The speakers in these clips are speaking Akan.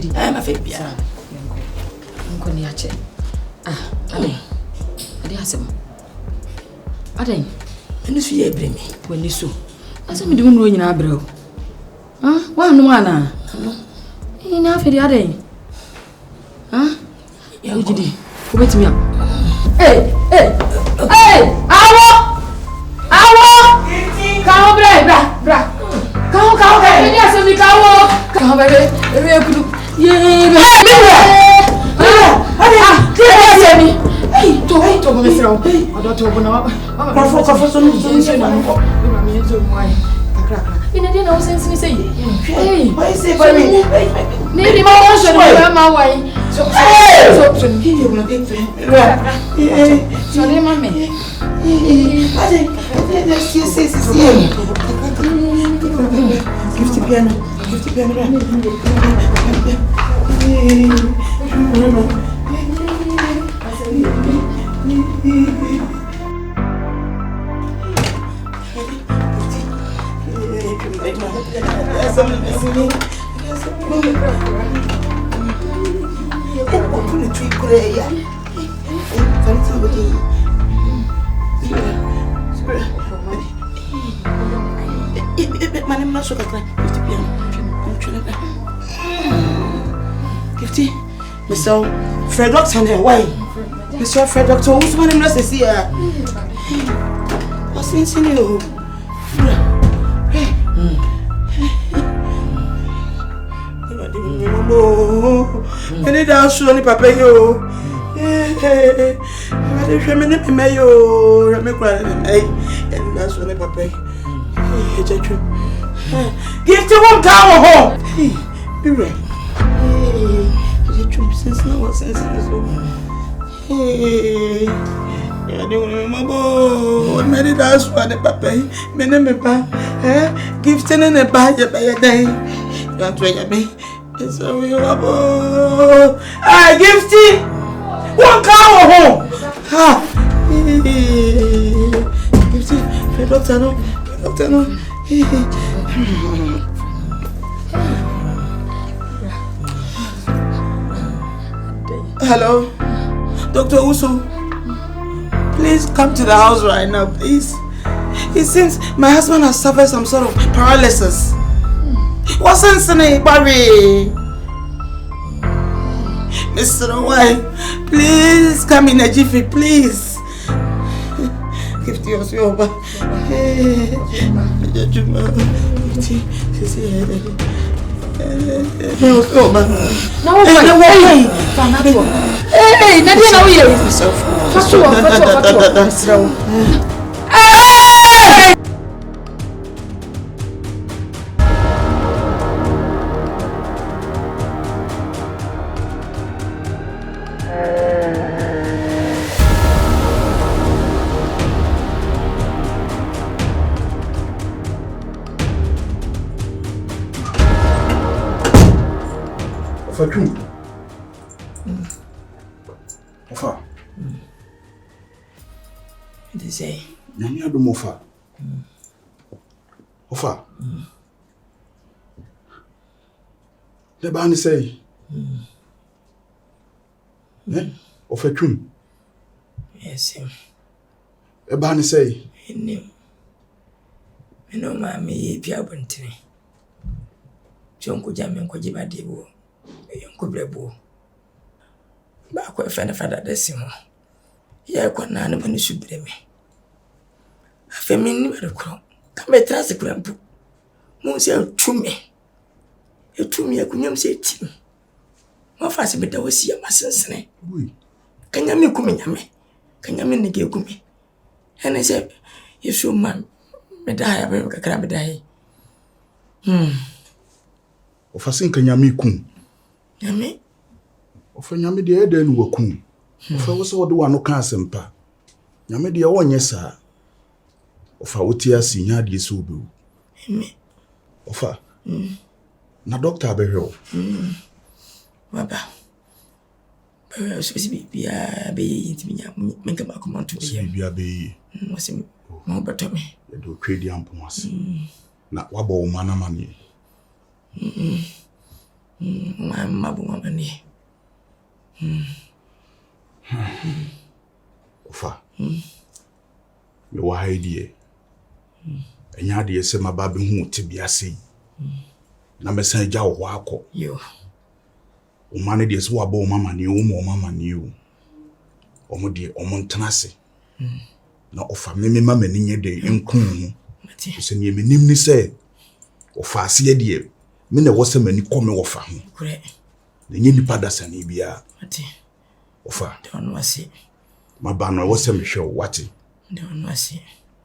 Ejidi. Ma fe bia. Nko ni ache. Ade. Ade asem. Ade. Eni so ye bremi. Wani so. Asem di mu nyina abre o. Wa no ana. Ina afedi ade. Ejidi. Ko betimi am. Hey! Awo! Kawo bra. Kawo. Ni asem ni kawo. Kawo bebe. Ebe kudu. Ye. Hey, to me throw. I don't open up. Kafo so no na nko. Me so mai. Kakra. Ina dey na o sense ni say. Hey, why say for me? Ni ma won so ni ma wai. So he you na take friend. So ni ma me. Ade, see. Gift piano. Mr. Fred Doctor, why? Mr. Fred Doctor, who's my name? Let's see here. What's in you? I need to show you, Papa. You. I didn't show me yo. I'm crying. And that's when Papa. Give to one tower home. Be right. Since now, since hey, I don't remember. Many days for the papa, many me pa, give ten and a bag by a day. Don't wait me. It's a real abo. I give tea. One cow home. Give tea. Doctor no. Hello, Dr. Uso. Please come to the house right now, please. It seems my husband has suffered some sort of paralysis. What's in it, Barry? Mr. White, please come in a jiffy, please. Give to us your back. Ofa. What did you say? Nyame adom ofa. Ofa. The ban say. Ofa twum. Yes. The ban say. Nim. Me no ma me pia bontene. Chonko jame nko jiba debo. Yonko brebo. Ba ko fe na fada desi ho. Ye ko na ne bani subire me. Afa me ni bare kro. Ka me trase krampu. Mo se atwume. Etumi akunyam se tim. Mo fa se beda wasi amasensene. Bui. Kanya me kumi nyame. Kanya me ne ge kumi. Ene se yesu man me da ya be kakra me da yi. Ofasin kanya me kum. Nyame. Ofa nyame de eda nu wakum. Ofa wo se wo de wano ka asempa. Nyame de wonye saa. Ofa woti asi nya de se obewu. Ofa. Na doctor abehwe. Baba. Baba so si bia be yintimi nya menka ba komanto be. Bia be. Mo se mo beto me. E do twedi ampo ase. Na wabo wo mana mane. Mabu mama ni. Ofa. Me wa haidie. Enya de se mababe hu tibiase. Na mesan ja wo akọ. Yo. O mane de se wa ba o mama ni o mo mama ni o. Omo de omo ntenase. Na ofa me mama ni nye de nkun hu. Se ni menim ni se ofa ase de me na wo se mani kome ofa ho. Kure. Na nye nipa dasa ni bia. Ati. Ofa. Don wasi. Maba no wo se me hwe wati. Don wasi.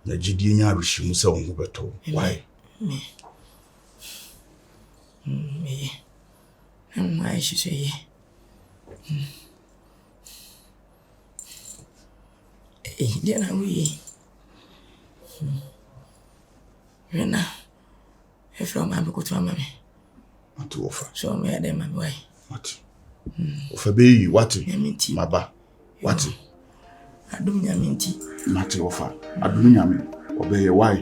Na jidie nya arushi mu se wo ho beto. Why? Me. Why she say? Then we. Rena. If from my book to mammy. What to offer? So me them my boy. What? Offer be what? Minti. Maba. What? I do me minti. Not offer. I do me. Obey why?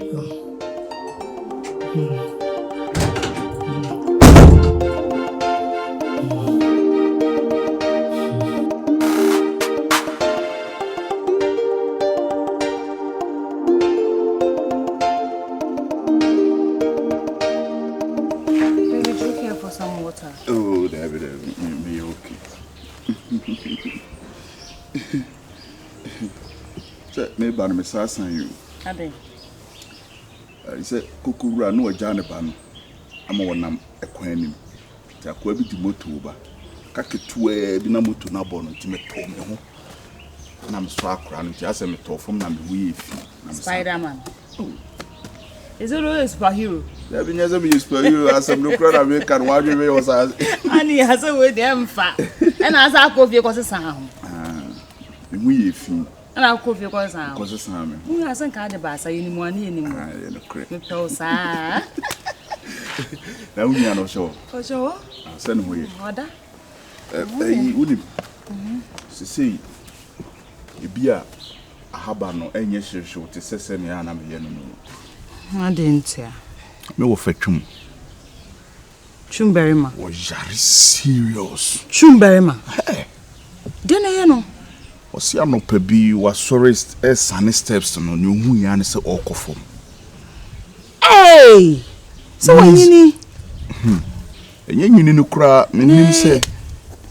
Oh, David, me okay. So, maybe I'm assassin you. Ade. I said, Kukura, no, a Janaban. I'm on a quenim. Takwabi to Motuba. Kaketue, Binamutu Nabon, to me told me. And I'm struck round to ask me to from them weave. Spider-Man. Is it always superhero? There be never be superhero as some look at me can watch me was as. And he has a way them fat. And as I could be because sound. Weave. And I'll cook your cause sound. Because it's Hammy. Who hasn't kind of bass anymore? Anymore. Sir. Now we are not sure. For sure. Send away. Order. Would say, you be a habano, and yes, you should say, and I'm here. I didn't hear. Me will fetch him. Chumberima was very serious. Chumberima. Hey. Didn't you know? Was ya no pebi was sorry as sunny steps to no new who yan is all conform. Hey! So when you need? And you need to cry, meaning say,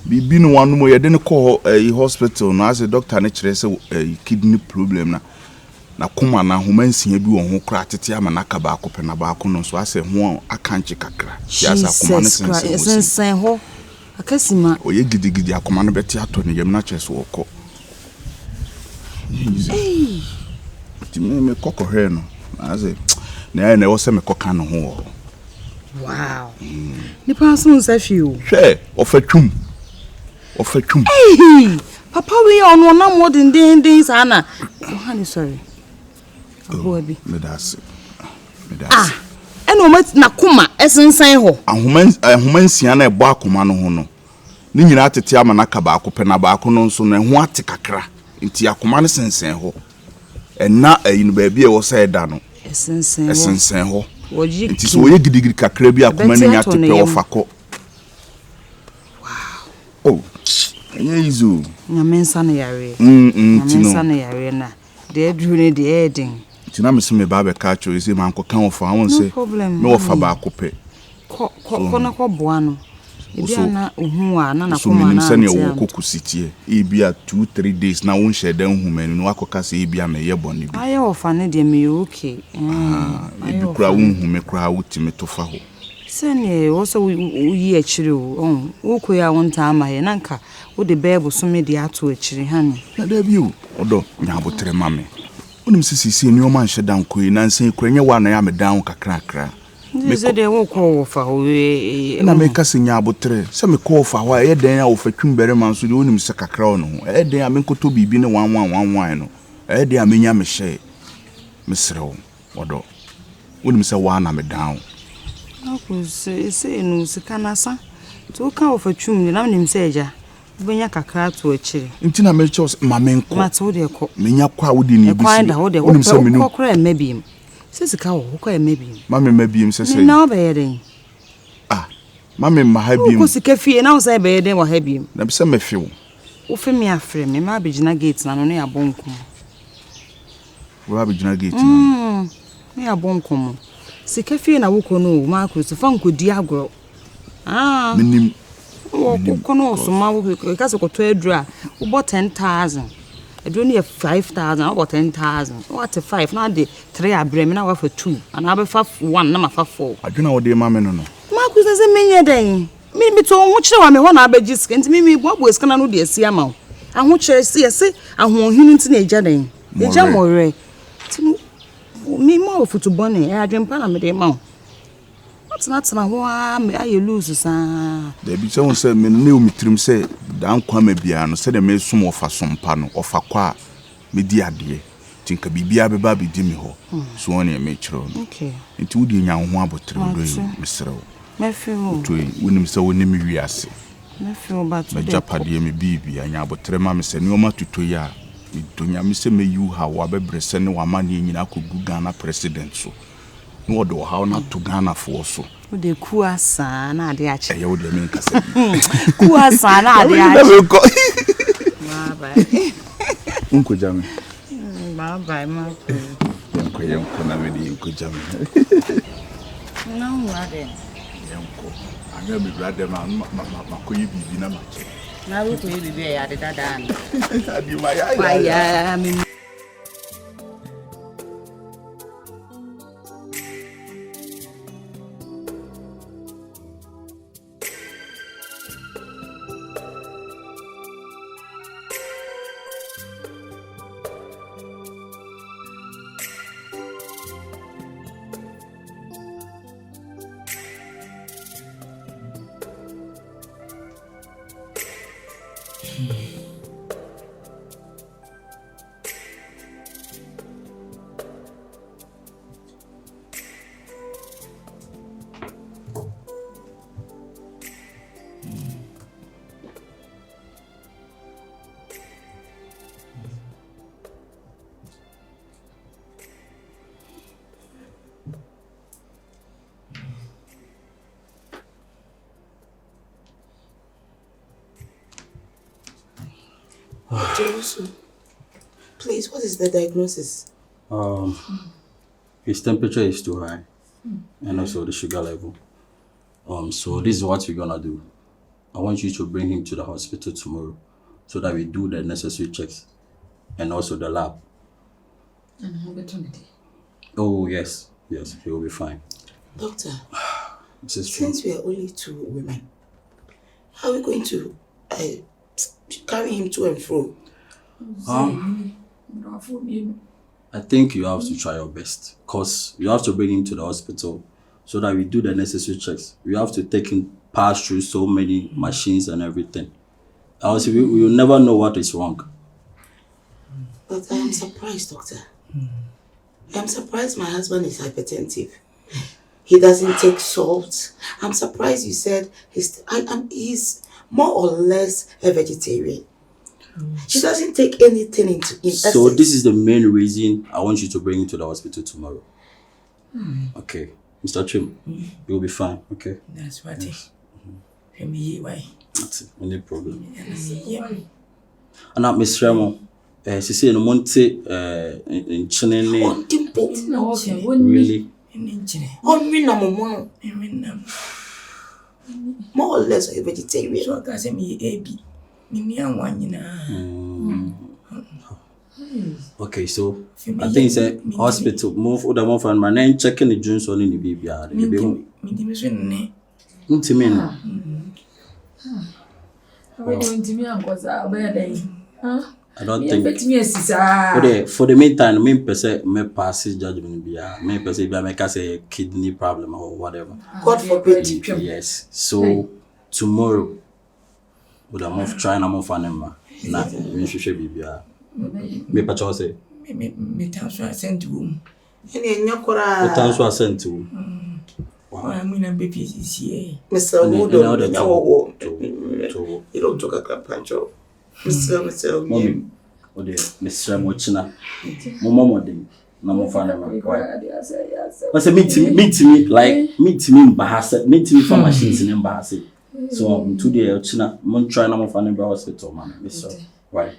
be been one more, you didn't call a hospital, no as a doctor, nature a kidney problem. Na kuma na humansi bi won ho kra tete amanaka ba ko pena ba ko no so ase ho akanche kakra ya sa kuma ne sensen ho akasima oye gidigidi akoma no beti ato ne yem na chese woko eh ti me kokore no ase na ya na wo se me koka no ho wow ni person safi o hwe ofatwum eh papa we on na more den sana oh sorry Abobi. Medasi. Ah, eno na kuma esensan ho. Ahomansia na ebo akoma no ho no. Ni nyina atete amanaka ba ko pena ba ko no nso na ho ate kakra. Nti akoma ne sensen ho. Ena ayinu ba bia wo sai da no. Esensen ho. Woji. Nti so ye gidigidi kakra bi akoma ne nya tepe wo fako. Wow. Oh. Enye izu. Nyamensa na yare. Nyamensa na yare na. De adru ne de edin. Tina me se me ba be ka cho ise man ko kan ofa won se me ofa ba ko pe ko na ko boa no ebi ana ohu a na ko ma na se ne wo kokusitie e bia 2-3 days na won she dan hu manu no akoka se e bia me ye boni bi aye ofa ne de me okay e bi kura won hu me kura wutime to fa ho se ne wo so yi akire o wo ko ya won ta ama ye nanka wo de bebo so me de ato akire ha ne na da bi o odo nya botre mame onim sisi ni o man hye dan ko na nsen krenye wa na ya me dan kakra me se de wo ko wo fa o na me ka se nya abotre se me ko fa wa ye dan ya wo fa twumbere man so de onim se kakra o no e dan ya me nkoto bibi ne 1111 no e dan ya me nya me hye me srew odo onim se wa na me dan ako se no se kanasa to ka wo fa twum na nim se eja benya kakra to akire ntina me chos mamenko mato de ko menya kwa wodi ni bisi onim se me no kokra emebim sisi ka wo ko emebim mame mebim se na obeyeden Mama mahabim. Ko sika fie na wo say be den wa habim. Na be say me few. Wo fe me afre me ma begina gate na no ne abonkom. Wo begina gate na. Me abonkom. Sika fie na wo ko no ma ko so fa nkodi agro. Minim. Wo ko no so ma wo ka se ko to adura. Wo bought 10,000. Adura ne 5,000, wo bought 10,000. What 5 na de 3 abre me na wa for 2. And I be fa 1 na ma fa 4. Aduna wo de ma me no no. Ma ko se menye den. Me to wo kire wa me ho na abeji sika nti me boabo sika na no de asi ama wo. Aho kire si ese ahohinu nti na eja den. Eja more. Ti me ma ofutu bone adwempa na me de ma wo. Atna ho a me aye lose sa. There be someone say me ne o mitrim say dan kwa ma bia no say de me sum ofa sompa no ofa kwa me di ade. Tinka bibia be ba be di me ho. So on e me kire no. Okay. Nti wudi nya ho abotre do me serew. Me feel. To wonim say wonim wiase. Me feel bad. Me japade me bibia nya abotre ma me se ne o matuto ya. Me donya me se me yu ha wa be brese ne wa ma ne nyina kogu Ghana president so. No do how not to Ghana for so. De kuasa na ade ache. E wo de me nkasa. Kuasa na ade ache. Bye bye. Unko jame. Bye bye ma. Yanko na me di unko jame. No mother. Yanko. Anya me brother ma ko yi bibi na ma. Na ru ko yi bibi e ade dada na. Adi ma ya. Ya me. Please, what is the diagnosis? His temperature is too high, and also the sugar level. So this is what we're gonna do. I want you to bring him to the hospital tomorrow, so that we do the necessary checks, and also the lab. And how better? Oh yes, he will be fine. Doctor, Since we are only 2 women, how are we going to carry him to and fro? I think you have to try your best, because you have to bring him to the hospital so that we do the necessary checks. We have to take him pass through so many machines and everything. Else we will never know what is wrong. But I am surprised, doctor. I am surprised my husband is hypertensive. He doesn't take salt. I'm surprised you said he's more or less a vegetarian. She doesn't take anything in essence. So this is the main reason I want you to bring him to the hospital tomorrow. Okay. Mr. Trim, you'll be fine, okay? That's what it is. That's it. No problem. And now, Miss Remo, she said no monte in Chile. Really? More or less a vegetarian. So I say me AB. Okay, so I think it's a hospital. Move or the more from my name checking the Jones on in the baby. I don't think for the meantime, me person me pass judgment be me person be make us a kidney problem or whatever. God forbid. Yes. So tomorrow would I move trying to move on na me should be me pacho say me transfer sent to him. Any nyakora. The transfer sent to. Wow, I'm in a baby here. Mr. Woodon, you don't talk a pancho. Mr. Mommy, or the Mr. Mochina, Momo, no more fun. I say meet me like meet me in Bahasa, meet me for machines in Bahasa. So today I'm trying to find a hospital, man. So why?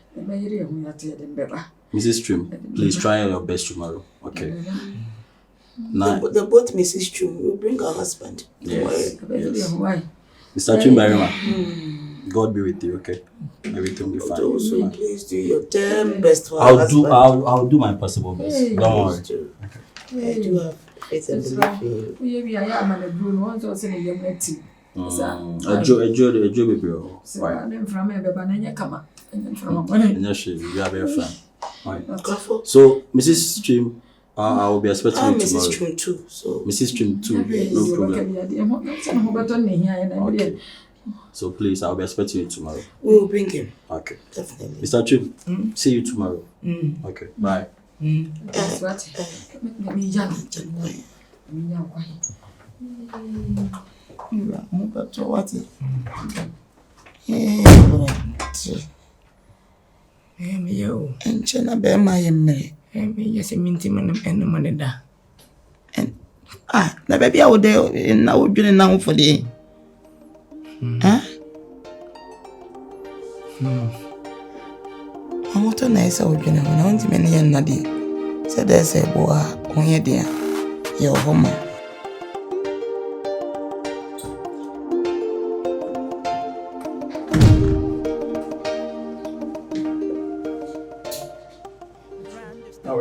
Mrs. Trim, please try your best tomorrow. Okay. Now the both Mrs. Trim will bring her husband. Yes. Mr. Trim Barima. God be with you, okay? Everything will be fine. Also, please do your damn best for I'll do my possible best. Don't worry. I do have faith and belief in you. Enjoy baby. You are very fine. So, Mrs. Stream, I will be expecting you tomorrow. Mrs. Stream too. So Mrs. Stream too. No problem. Okay. So please, I'll be expecting you tomorrow. We will bring him. Okay. Definitely. Mr. Trim, see you tomorrow. Okay. Bye. Na baby I would na wodwene na ho for the Amoto na isa wodwene ho na wonti me ne na de se de se bo a onye de ye ho ma How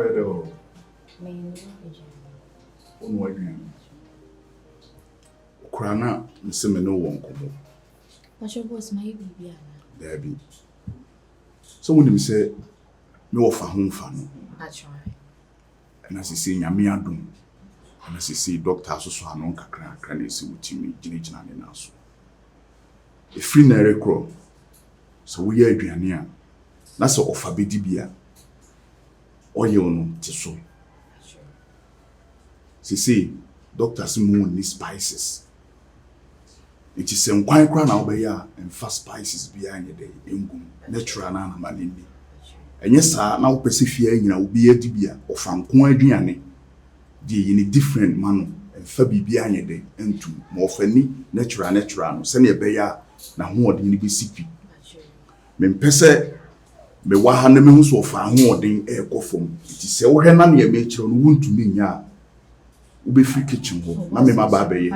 are you? Krana nseme no won komo. Pastor boss my bibia na. Dabi. So when me say me wo fa ho mfa no. Actually. Na sisi nyame adom. Na sisi doctor so anon kakra kakra na esi wutimi gina ne na so. E free na rekro. So we ya aduane a na so ofa bedi bia. Oye ono ti so. Sisi doctors mo ni spices. It is some quite crown over here and fast spices behind the day, engum, natural and malindi. And yes, sir, now Pacific, you know, be a dibia or from Quadiane, the in a different manner, and Fabi behind the day, and to more funny, natural, send a bear, now more than be sick. Men pese, me wahane me so far more than air coffin. It is so Henani a mature wound to me, ya. Ube free kitchen, Mamma Baby.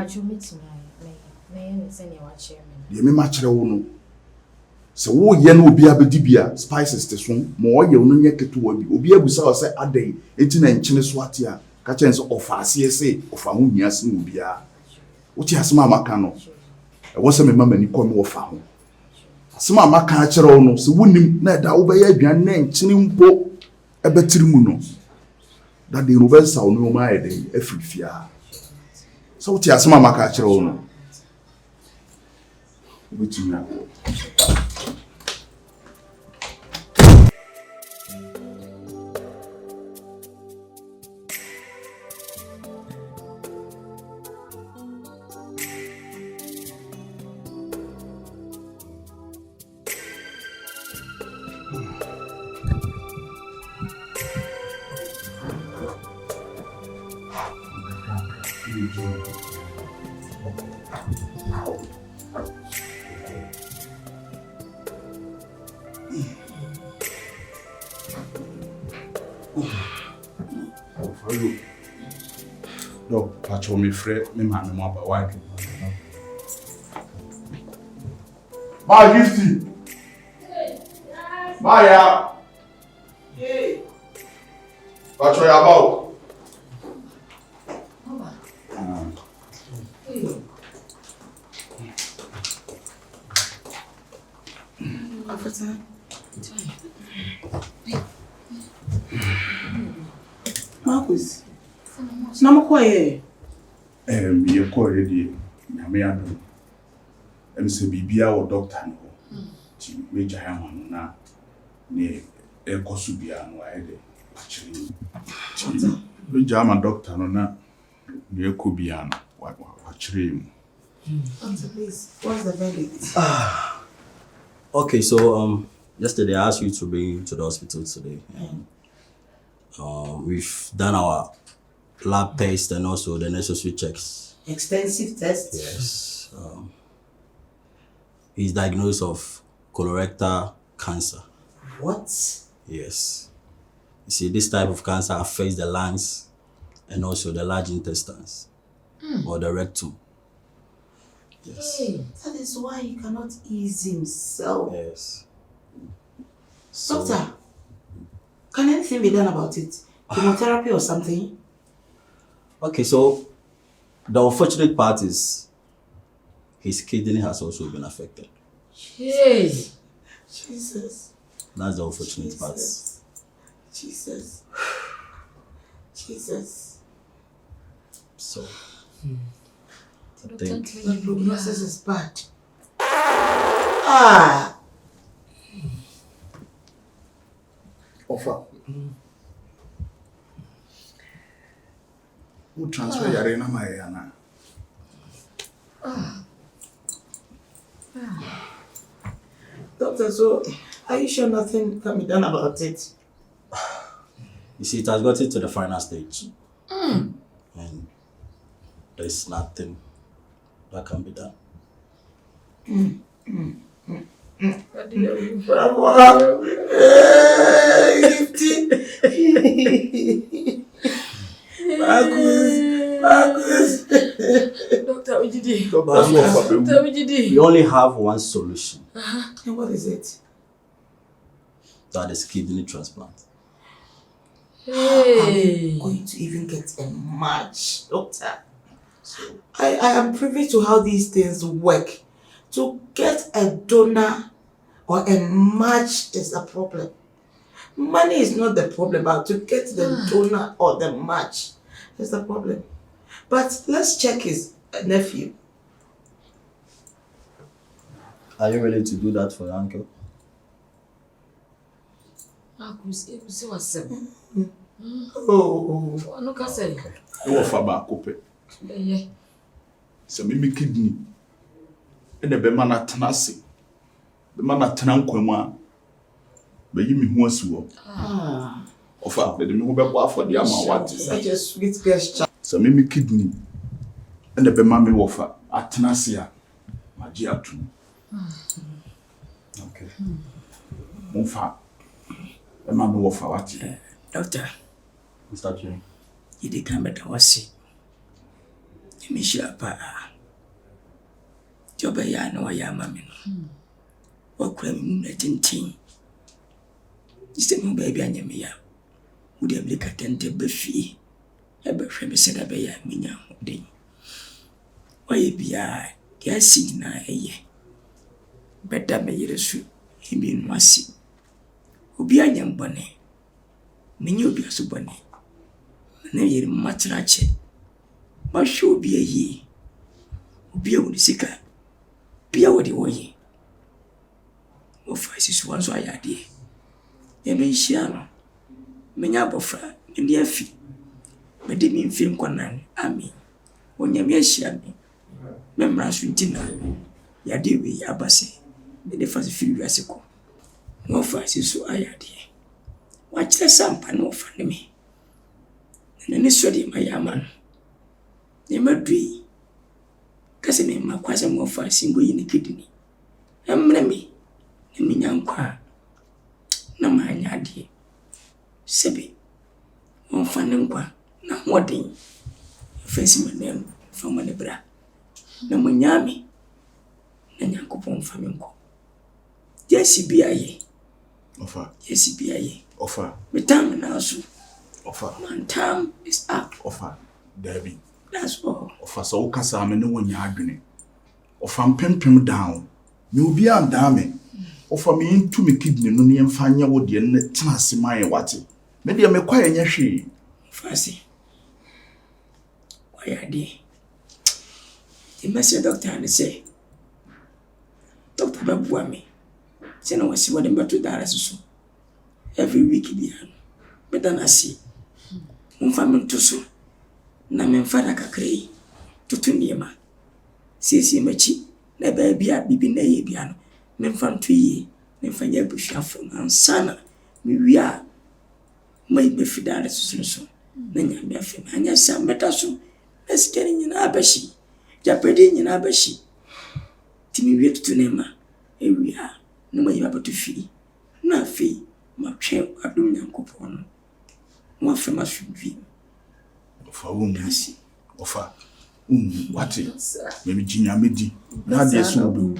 Ye me machire wo no se wo ye na obi abedibia spices te so mo ye no nye ketewa bi obi abusa o se adan enti na nchine so ate a ka chen so ofa ase ese ofa ho hia se no bia wo ti asema maka no e wo se me mama ni ko me ofa ho asema maka a kire wo no se wonim na da wo be ya aduan na nchine mpo ebetiri mu no da de no be sa wo no ma ye den afifia so wo ti asema maka a kire wo no which you have. No, pacho me frère, me ma me ba wa. Ba gifty. Ba ya. Hey. Pacho ya ba. Marcus. Namakoye. Ye ko ready. Nyame adom. Se bibia wo doctor no. Ti we jaya man na ne e kosu bia no ayede. Achiri. We jama doctor no na ne ko bia no wa achiri. Please, what's the verdict? Okay, so yesterday I asked you to bring him to the hospital today. And we've done our lab tests and also the necessary checks. Extensive tests? Yes. He's diagnosed of colorectal cancer. What? Yes. You see, this type of cancer affects the lungs and also the large intestines or the rectum. Yes. Hey, that is why he cannot ease himself. Yes. Doctor, can anything be done about it? Chemotherapy or something? Okay, so the unfortunate part is his kidney has also been affected. Hey. Jesus. That's the unfortunate part. Jesus. Jesus. So, I The think prognosis is bad. Ah! Offer. Who transfer yare na my yana? Doctor, so are you sure nothing can be done about it? you see, it has gotten to the final stage. And there's nothing that can be done. Marcus. Dr. Ojidi. Dr. Ojidi. We only have one solution. And what is it? That is kidney transplant. Hey. I'm going to even get a match, doctor. So I am privy to how these things work. To get a donor or a match is a problem. Money is not the problem, but to get the donor or the match is the problem. But let's check his nephew. Are you ready to do that for your uncle? Oh, No can say. No offer back open. Yeah. So me kidney. And the bema na tenase. Bema na tenan kwama. Be yi me ho asuo. Offer be me ho be bo afode ama what. such a sweet gesture. So me kidney. And the bema me offer atenase a magi atu. Okay. Monfa. Bema me offer what. Doctor, Mr. Jim. you did come at wasi. You miss your pa. Joba ya no ya mami no. Wakura mi mu na tintin. Ise mu baby anyame ya. Wo de America tente be fie. E be hwe me se da be ya minya hodin. Oye bia ya si na eye. Beda me yeresu ebi nwasi. Obi anyam bone. Menye obi aso bone. Na yere matrache. Ma hwe obi ayi. Obi a woni sika. Bia wodi woye. Wo fa sisu wanso ayade. Ye be hia no. Menya bofra, ndi afi. Me de mi mfi nkwanan. Ami. Onyame ahia me. Me mra so ntina. Yade we abase. Me de fa firi wiase ko. Wo fa sisu ayade. Wa kire sampa no fa ne me. Na ne so de mayama no. Ne madui. Kase me makwase mo fa singo yi ne kidini. Emre me. Ne minya nkwa. Na manya de. Sebe. Won fa ne nkwa na hodin. Fesi manem fa mane bra. Na munyame. Na Nyankopon fa me nko. Yesi biaye. Offer. Yesi biaye. Offer. Me time na so. Offer. My time is up. Offer. Debbie. That's all. Offer so kasa me ne wonya adwene. Offer mpempem down. Me obi am down me. Offer me into me kidney no ne mfa nya wo de ne tena ase man wate. Me de me kwaye nya hwe. Fasi. Why are they? The message doctor and say, Doctor Babuame, say no was what about to dialysis. Every week bian. But then I see. Family to so. Na me mfada kakrai. Tutu niema. Sisi mechi. Na baby a bibi na ye biano. Me mfam tuye. Me mfanya bushafo ansana. Me wia. Mai be fi dialysis so. Na nyame afem anya sam beta so. Na sikani nyina abashi. Japedi nyina abashi. Timi wie tutu nema. Ewia na mayi abato fi. Na fi ma twe adom Nyankopɔn no. Mo afem asumvi. Ofa wonasi. Ofa. Wati. Maybe jinya medi. Na de so obu.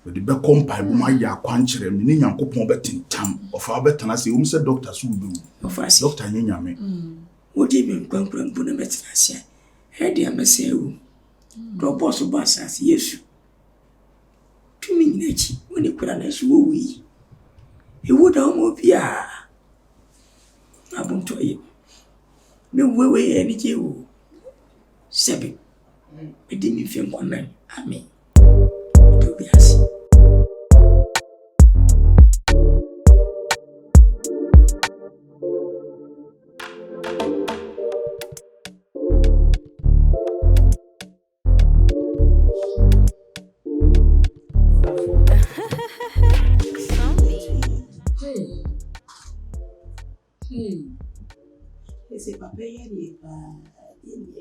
But the be kompa bu ma ya kwankyere me ne Nyankopɔn betintam. Ofa betana se um se doctor so obu. Ofa se. Doctor nyame. Wodi bi nkwankwan bu na betina ase. Hedi amese ewu. Do boss boss as Yesu. Tumi nyinachi woni kura na so wi. Ewu da mo bia. Abunto ye. Me wewe eni je wo. Sebi. Me di mi fem kwanan. Amen. Do bi asi. Ese papel ya ni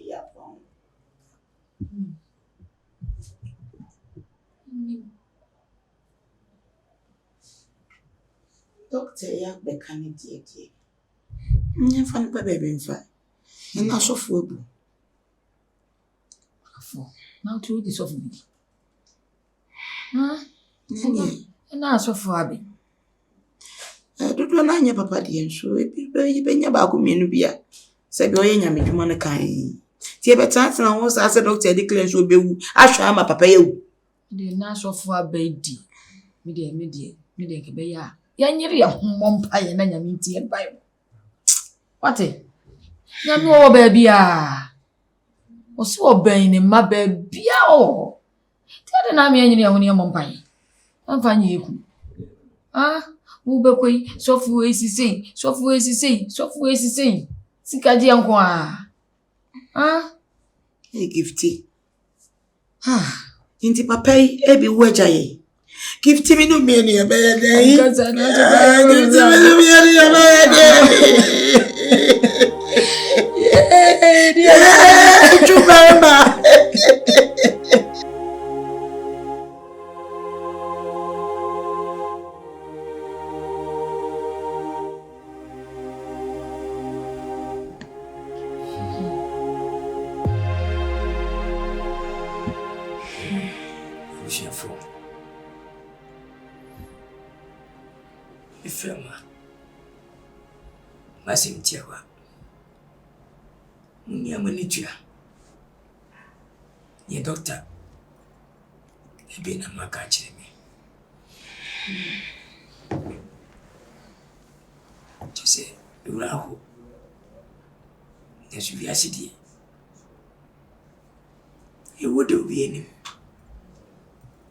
ya pon. Doctor ya be kan die. Nya fa npa bebe nfa. Na sofo abu. Afo. Na tu di sofo bi. Na sofo abi. Dodo na anya papa de nso ebi be nya ba ko mienu bia. Se bi oye nya medwuma ne kan. Ti e betata na ho sa se doctor declare nso bewu. Ahwa ama papa yewu. De na sofo abedi. Me de ke be ya. Ya nyiri ya homompa ye na nyame ntie Bible. Wate? Nyame wo ba bia. O so oban ni ma ba bia o. Ti ade na me nyiri ya woni homompa ye. Amfa nye eku. Wo be koi sofo esisi. Sikaji anko a. E gifti. Inti papa e bi waja ye. Gifti mi no me ni e be dey. Gifti mi no me ni e be dey. Chubamba. Masimtiawa. Munya manitua. Ye doctor. Ebe na maka chire me. Tu sais, uraho. Yesu bi asidi. E wodo bi enim.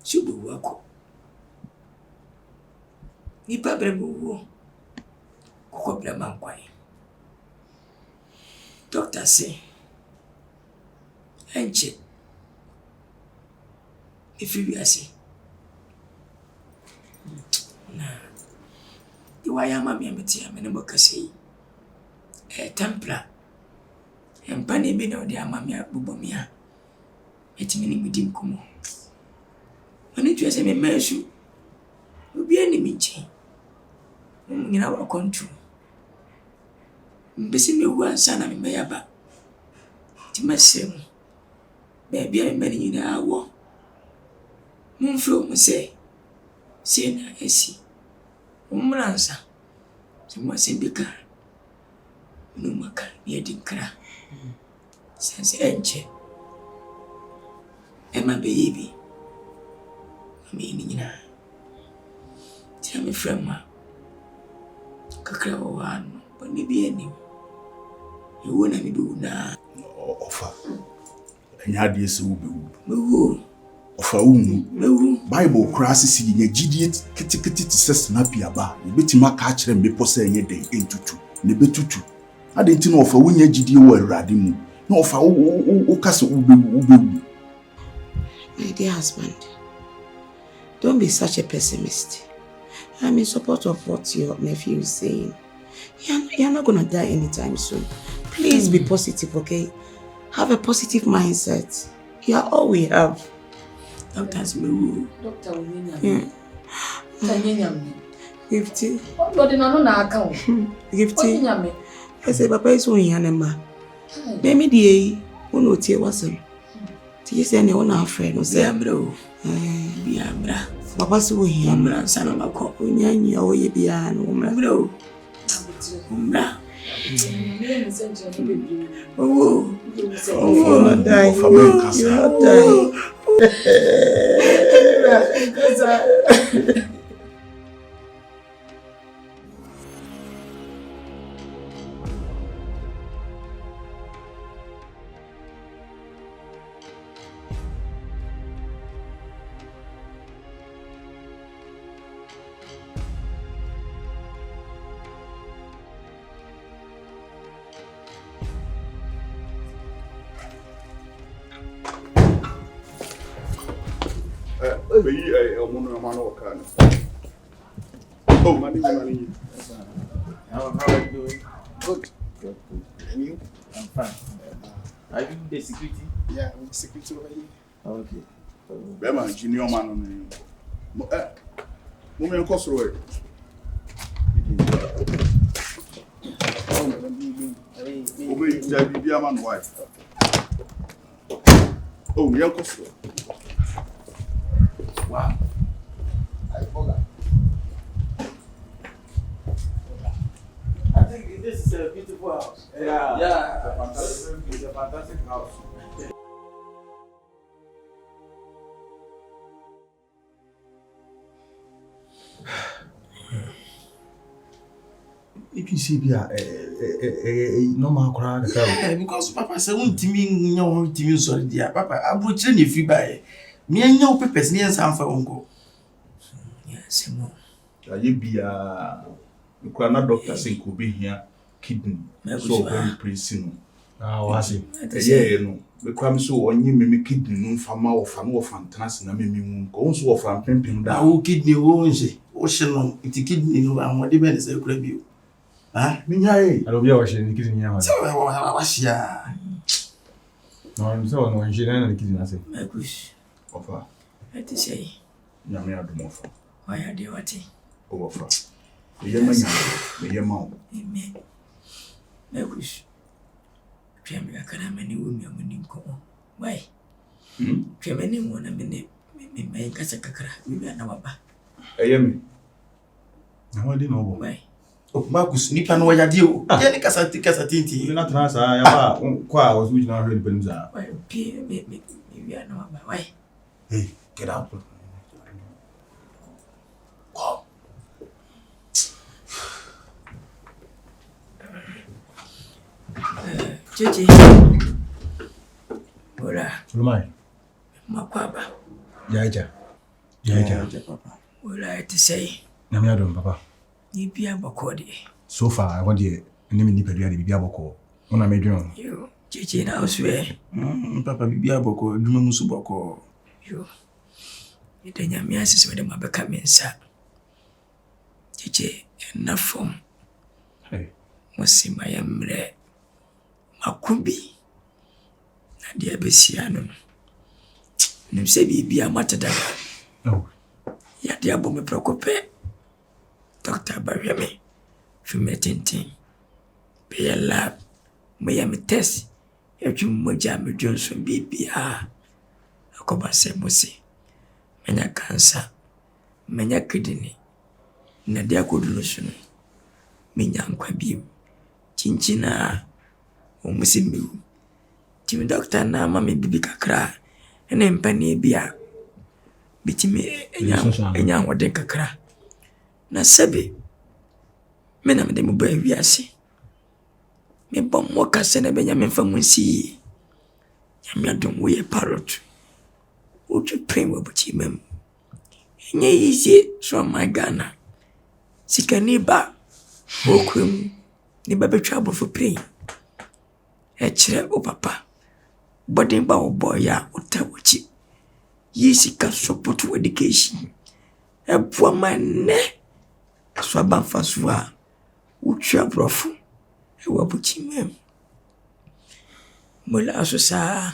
Subu wako. Ni pa brebo wo. Koko blama kwai. Doctor say, enche. If you be say, nah. You why am I me no boka say. Templar. Empani be no dia mamia bubomia. Etimi ni midim komo. Ani tu ese me mesu. Obi ani mi nche. Nyina wa control. Mbesi me wu ansa na me mayaba. Ti masem. Baby a me nyina awo. Mumfro mu se. Se na esi. Umransa. Se mo se bika. No maka ye dinkra. Sense enche. Ema baby. Me nyina. Ti me frema. Kakra wa no. Bani bi ani. Ewo na mi do na. Ofa. Enya de ese wo bewu. Mewu. Ofa unu. Mewu. Bible cross si nya gidie kitikiti ti se snap ya ba. Ebetima ka kire mbepo se enye den entutu. Ne betutu. Ade nti na ofa wonya gidie wo awurade mu. Na ofa wo kase wo bewu. My dear husband, don't be such a pessimist. I'm in support of what your nephew is saying. You're not going to die anytime soon. Please be positive, okay? Have a positive mindset. You are all we have. Doctors me. Doctor Winyam. Tanyam. Gifty. Oh, but in another account. Gifty. I say, Papa is on Yanema. Maybe the one tea wasn't. You say, any one our friend was there, bro. Biabra. Papa's who he am, son of a cop. When you are beyond woman, bro. Oh, not die. Not die. Oh, money. How are you doing? Good. And you? I'm fine. Are you the security? Yeah, I'm the security over here. Okay. Bema, junior man on the woman cost road. Wife. Oh, young cost. Wow. I think this is a beautiful house. Yeah. It's a fantastic house. If you see normal crowd, yeah, because Papa said, "Won't me know to you, sorry, dear Papa. I would train if you buy me and your papers near some for uncle." Yes, more. You be a doctor saying could be here kidney. So very pressing. Ah, was it? Yeah, no. Because so on you me kidney no fama or fan or fantastic na me go so from pimping that who kidney won't she? Ocean, it's kidney no and what the is a grab you. Ah, I don't be watching the kidney. So I was ya. No, I'm so no, she didn't kidney. I say, I wish. Offer. Let me say. Yamia do more for. Why are they what? Offer. The Yamania, the Yamau. Amen. I wish. Tremble, I can't have any women when you come. Why? Tremble, anyone, I mean, make us a cacra. We are now. I am. I didn't know why. Oh, Marcus, Nipan, why are you? Can you take us a tinty? You're not nice. I was with no real Benza. Why, we are now. Why? Hey, get out. Wow. Gigi. Hola. Lumai. Makwaba. Jaja, Papa. Hola, to say. Namiadum, Papa. You be a bocodi. So far, I want the enemy Nipedia to be a boco. When I made you, Gigi, now swear. Papa, be a boco, Dumamusu boco. You. You don't have me as with my becoming, sir. Gigi, enough from. Hey. Was see my emre. Makumbi. Nadia Bessiano. Nim se bi a matada. No. Ya dia bo me preocupe. Doctor Barriame. Fume tintin. Be ya lab. Me ya me test. Ya twu moja me Johnson bibia. Akoba se mosi. Menya cancer. Menya kidney. Na dia koduno sunu. Menya nkwa biem. Chinchina. Omusimbi. Timi doctor na mama bibi kakra. Ene mpani bia. Bitimi enya wode kakra. Na sabe. Me na me de mba wiase. Me bom mo kase na benya me fa munsi. Ya me adom wo ye parrot. Oju prem obuchi mem. Enye yize so my Ghana. Sikani ba. Okwem. Ni ba betwa abofo prem. Echere o papa. Bodin ba o boy ya utawochi. Yisika support to education. Ebua mane. So abanfa so a utwa brofu. E wabuchi mem. Mola so sa.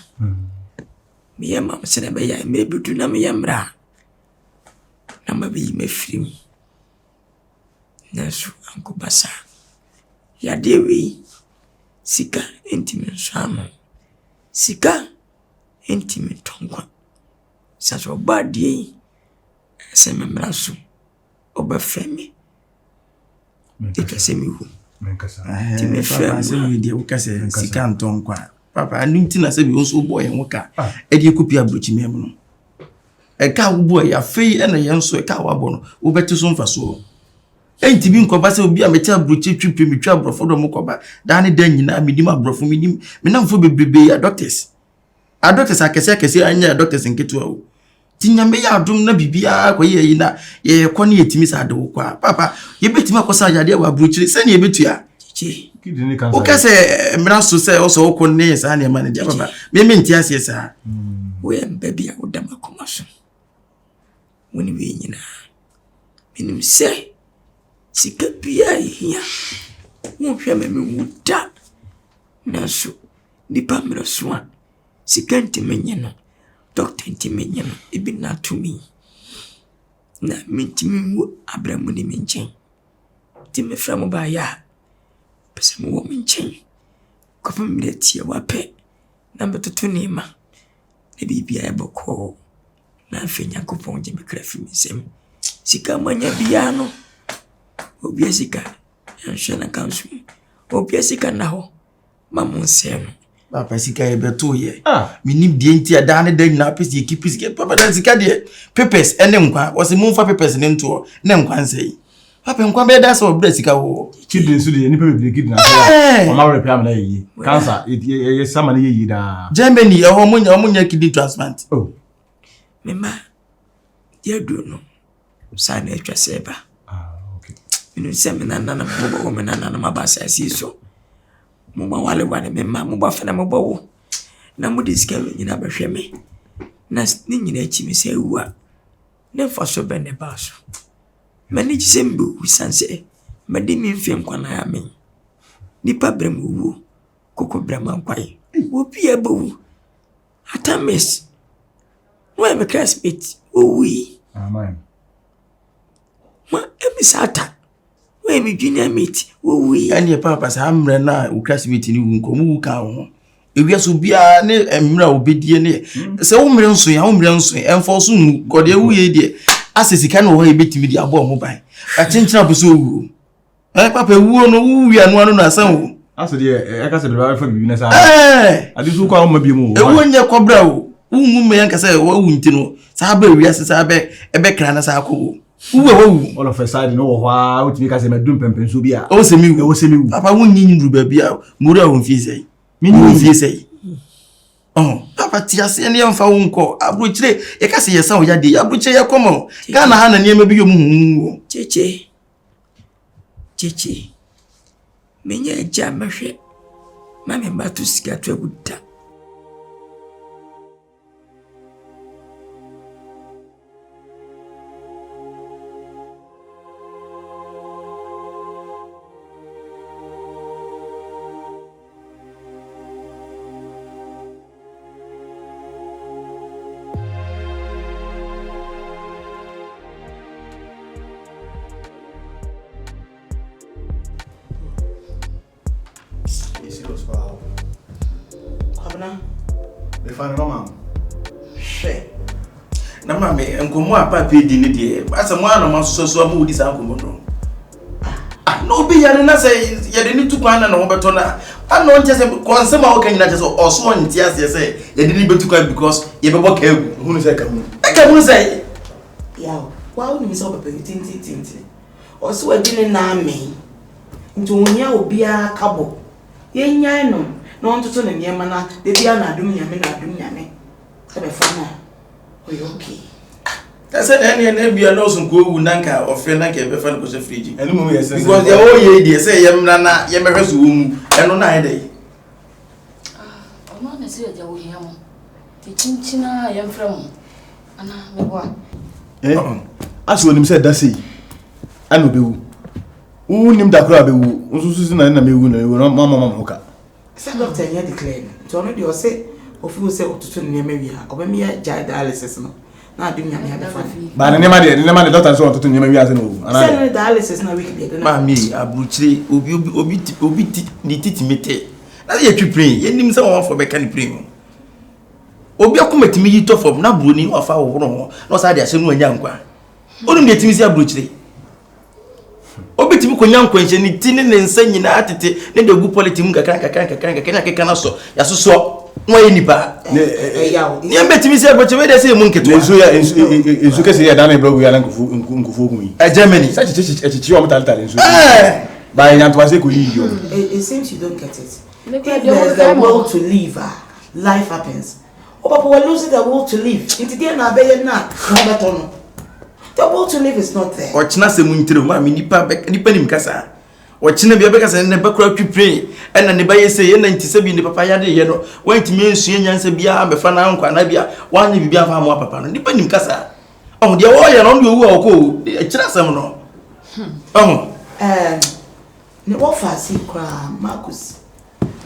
Me yam se na be ya me butu na me yamra. Na ma be me frim. Na so anko basa. Ya dewi sika intimi nsamo. Sika intimi tonkwa. Saso badie se memraso obafemi. Ikase mi hu. Ti me fa se mi die ukase sika ntonkwa. Papa anu ntina se bi won boy nwoka. E die kopi abrochi mem no. E ka wo boy ya fei e na yenso e ka wa bo no. Wo beti so mfa so. Enti bi nkoba se obi a meti abrochi twipwe metwa abrofo do mokoba. Da ne dan nyina medim abrofo medim. Me namfo bebrebe ya doctors. A doctors akese anya doctors nketo o. Tinyame ya adom na bibia koye yi na ye kɔ ne yetimi sa de wo kwa. Papa ye betimi akosa yade wa abrochi se ne ye betua. Chichi. Kidini kansa. O kase mraso se o so ko ne sa ne ma ne dia papa. Me menti ase sa. Wo em baby a wodama komaso. Woni we nyina. Minim se sika bia hia. Wo hwɛ me wuda. Naso nipa mraso a sika ntimi no. Doctor ntimi no ebi na to me. Na mentimi wo abramu ni menchen. Ti me fra mo ba ya. Pese mo wo menchen. Kofa me tie wa pe. Na betoto ni ma. Na bibia e boko. Na afenya kopon je me krafi misem. Sika manya bia no. Obi sika. Yanhwe na kanso. Obi sika na ho. Mamonse no. Papa sika e beto ye. Minim die nti ada ne dan na pese ekipi sika. Papa dan sika de papers ene nkwa. Wose mumfa papers ne nto ne nkwa nsei. Papa nkwa be da so bra sika wo. Children so de nipa be kid na so. O ma repair am na yi. Cancer ye sama na yi da. Germany e ho munya kidney transplant. Oh. Mema. Dia do no. Sa na etwa seba. Okay. Minu semina na mo bo mena na ma ba sa so. Muma wale mema mo ba fena mo bawo na mo diska nyina ba hwe me na ni nyina chi me se uwa na fa so be ne ba so mani chi sembu sanse made mi mfem kwana ya me nipa brem uwu koko brem ankwai wo bia bawu atames wo me classmate owi amen ma emisata we junior mate we ane papa sa amre na uklasmate ni wu nkomu wu ka ho ewia so bia ne emra obedie ne se wo mre nso ya wo mre nso enfo so nu gode wu ye die asesika no ho e betimi di abo mo ban a chenchina bo so wu papa wu no wu wia no na asan wo aso de e ka se be ba fa bibi na sa adi so kwa ma bi mu e wo nya kobra wo wu me yanka se wo wu nti no sa ba wia se sa be e be kra na sa akwo all of a sudden no wa utimi ka se medum pempen so bia o se mi wu papa won nyi ndru ba bia muri a won fi sei mi ni fi sei papa ti ase ne yemfa won ko abro kire e ka se yesa o ya de abro kire ya komo ga na ha na ne ma bi yom hu cheche menya ja mahwe mame matu sika to abuta na mama enkomo apa pe di ne de asa mo ana masoso amu di sa enkomo no no be ya na say ya de ni tukwan na ho beto na ano nche se konsema o kanyina che so oso nti ase se ya de ni betukwan because ye bebo ka egu hunu se kamu kamu se ya wa o ni so papa tinti oso adini na ame nti onya obi a kabo ye nyan no na ontoto ne niema na de bia na adum nyame ka be fa na okay. That's it. Any be a nose and go nanka or friend like a fan was a fridge. And because the old ye say Yamana Yamakas womb and on a day. I'm not a serious young teaching China, I am from Anna. As when him said, that's it. I know be who him that crab who Susan and me wound, Mamma Moka. Say doctor here declare. So no dey say of you say otutu nneema wi a. Obemi ya dialysis no. Na adu nya me have fun. Ba ne nema de doctor so otutu nneema wi ase no. Say dialysis na week dey. Mami abuchire obi ni titimete. Na ye twipren, ye nim say won for be kan pren. Obi akomatimi yi to form na broni ofa wo ho. Na o sa de ase no anya nkwa. Onum de timi si abuchire. Obi timi konya nkwa nche ni tini ne nsa nyina atete ne de gu politics kakaka na so ya soso won ye nipa. Ni ambe timi si abuchire we de say mu nketo. Ensu kese ya dana blogu ya nkufu ogun yi. Germany. Sa chichi o mtal ensu. Ba nyanto ase ko yi yo. It seems you don't get it. If there's the will to live, life happens. Oh, Papa, we're losing the will to live. The will to live is not there. Ochina se muntiro ma mi nipa nim kasa. Ochina bia be kasa ne ba kra twipre e na ne ba yese ye na ntise bi ne papa ya de ye no. Wantimi ensu nyansa bia mefa na nkwa na bia wanye bibia fa mo papa no. Nipa nim kasa. Oh, de wo ye no de owu akọ e kira sam no. Ne offer kra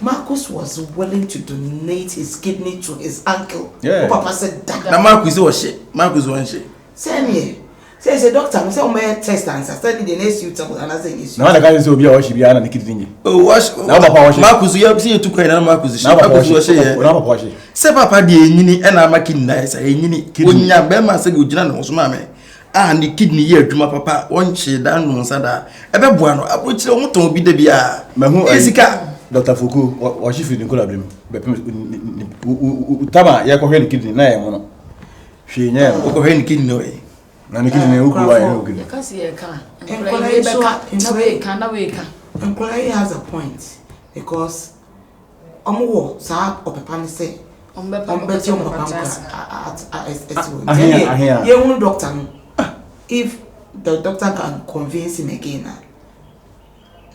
Marcus was willing to donate his kidney to his uncle. Yeah. Papa said that. Na Marcus was she. Marcus won she. Same here. Say a doctor, say o me test answer. Study the next you talk and I say yes. Na wanda say obi a washi bia na ne kidney. Oh, wash. Na papa washi. Marcus you see to cry na Marcus she. Marcus was she. Na papa washi. Say papa de enyini e na maki na say enyini. Onya be ma say go gina no so ma me. Ah ni kidney ye adwuma papa won che da no nsa da. E be boa no abrochire wo ton bi da bia. Mahu esika Dr. Fuku washi fi Nicola Brim. Be tama ya ko hwe kidney na ye mo no. Hwe nya ko hwe kidney no e. Na ne kidney uku wa ye uku. Kasi ye ka. Employee has a point because omo sa opepani say ombeti omo doctor no. If the doctor can convince him again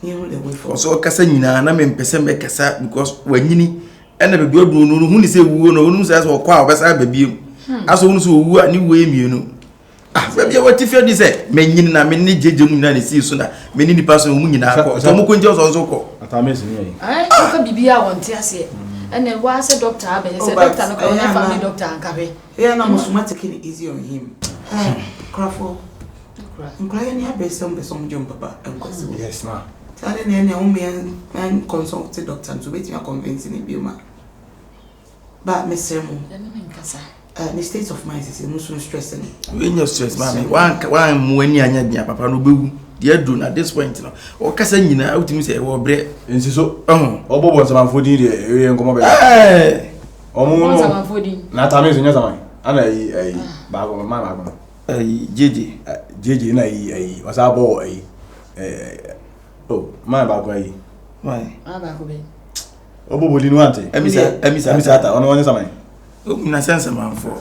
you the way for so kasa nyina na me mpese me kasa because wanyini ena bebi odu no hu ni se wuo no hu say so kwa obesa bebi aso hu so wuo ani wo emienu bebi watifia di say me nyini na me ni jeje mu na ne si so na me ni nipa so mu nyina akọ so mu konje so ko atamesi ni yi ka bibia wonte ase ene wa say doctor abe say doctor no ka na family doctor ankabe na musuma take it easy on him Crawford Nkaya ni abesom besom jom papa enkwasi yes ma tare na ene o me consult doctor to bet me convince ni bioma ba mesemu the state of mind is no stressing when you stress mama one mu ani anya bia papa no bewu dey do na this point no o kasa nyina outimi say wo bre nsi so obobo nsamafodi dey enkomo be omo nsamafodi na tamezi nya zaman ana yi ba go mama go jeje na yi wasa bo ma ba go yi why ba go be obobo linu ante emisa ta ono woni samai na sense man for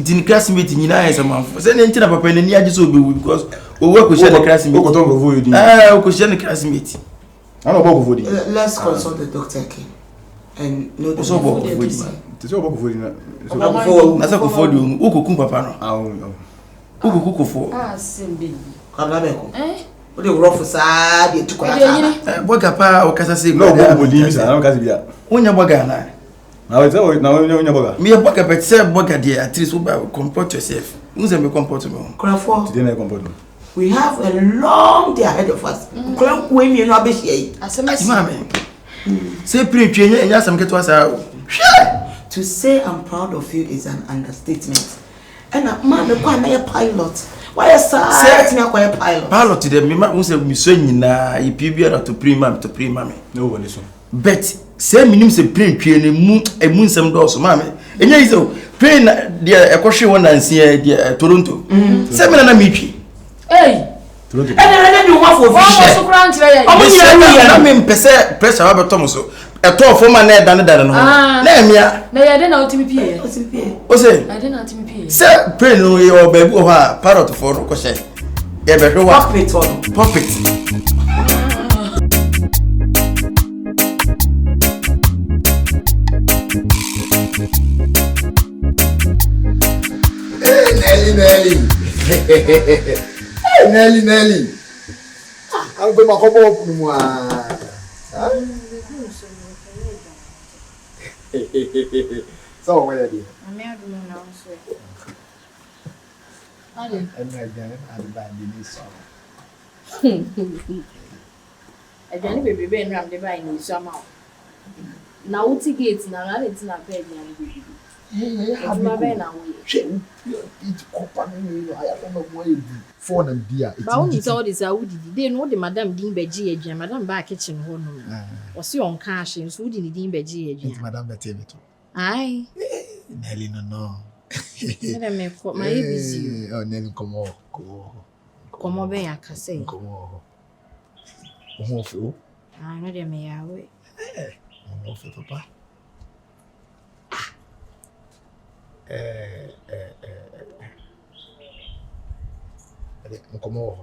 din classmate nyina ya manfo se ne ntina papa ne ni age so bewu because owo ko share classmate o ko ton go vo yodi o ko share classmate ana obo ko vodi let's consult the doctor again and know the so obo ko vodi so obo ko vodi na so ko vodi o ko kun papa no o ko kukufo simbi kabla beko o de rough sa de tukwa boga pa o kasa se no obo di mi sa na kasa bia onya boga na na onya boga me boga but say boga dey at least comport yourself unse me comport me Crawford today na comport we have a long day ahead of us kula ku emi no abehia yi asemasi mama say pray enya asam keto asa to say I'm proud of you is an understatement and man me kwa na pilot why say me kwa pilot dem me ma unse mi so nyina e pibia to prima me no one so but say minim se plane twie ne mu emu nsem do so mama enya yi so plane de ekohwe won nanse de Toronto say me na mi twi Toronto ene ni wa for fish so kran kire ya omo nyina na me mpese pressure wa betom so eto for man na dan no na emia na ya de na otimi pie o say I didn't otimi pie say plane no ye o baby o ha parrot for no ko she e be hwe wa pocket Nelly. I'm going to go up to So where are you? I'm not doing now, sir. And I got it bad in this I don't be being rammed by me somehow. Now, what tickets now? I didn't know pay me. My bed now. It's company. I don't know why you do. Phone and beer. But only all this, I would. They know the Madame Dean Beji, Madame Back Kitchen Home. Was your own cash and so didn't Dean Beji. Madame Betty. Aye. Nelly, no. Let me put my busy. Oh, Nelly, come on. Come over, I can say. Come on. I know they may away. Papa. Come on.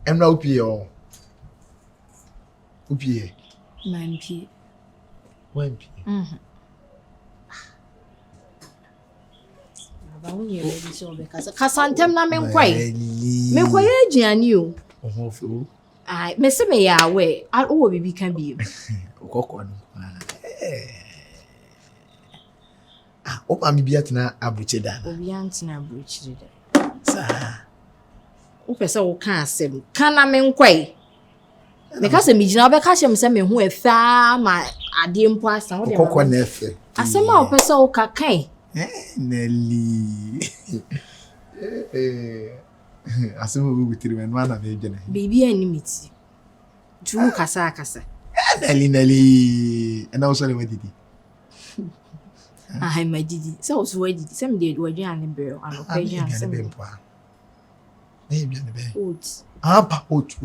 I'm not Pio. Upie. Man, P. When P. Casantem na menkwai. Menkwai agiani o. Oho. Ai, me se me ya we. A wo bibi kan bi. Okoko no. O ma mi bi atena abuche da. Obi antina abuche da. Sa. O pese wo kan asem. Kana menkwai. Me ka se mi gina obeka hye me se me hu efa ma ade mpo asa wo de. Okoko na efe. Asem a o pese wo ka kan. Nelly. Asem wo witiri me no ana me gene. Baby animity. Tu kasa. Nelly. And also le wadidi. Ai my didi. Se o so wadidi. Se me de wadwan ne bro. Ano pa jan se me. Ne bia ne be. Oat. Apa oat.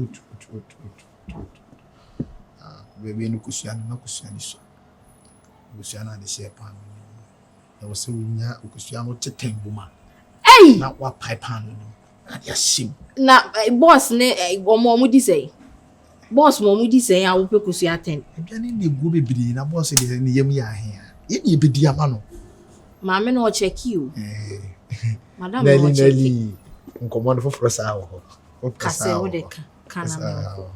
Bebe no kusuani so. Kusuana de shepa. I was so near Ukusiano Tetembuma. Hey! Not what pipe hand. Yes, Na boss ne omo mudi say. Boss mo mudi say I will pay Kusia 10. I'm getting the gooby biddy, and I was in the yemi here. You be diamano. Mamma no check you. Madam Nelly. Command for us hour. Kase wo de kana.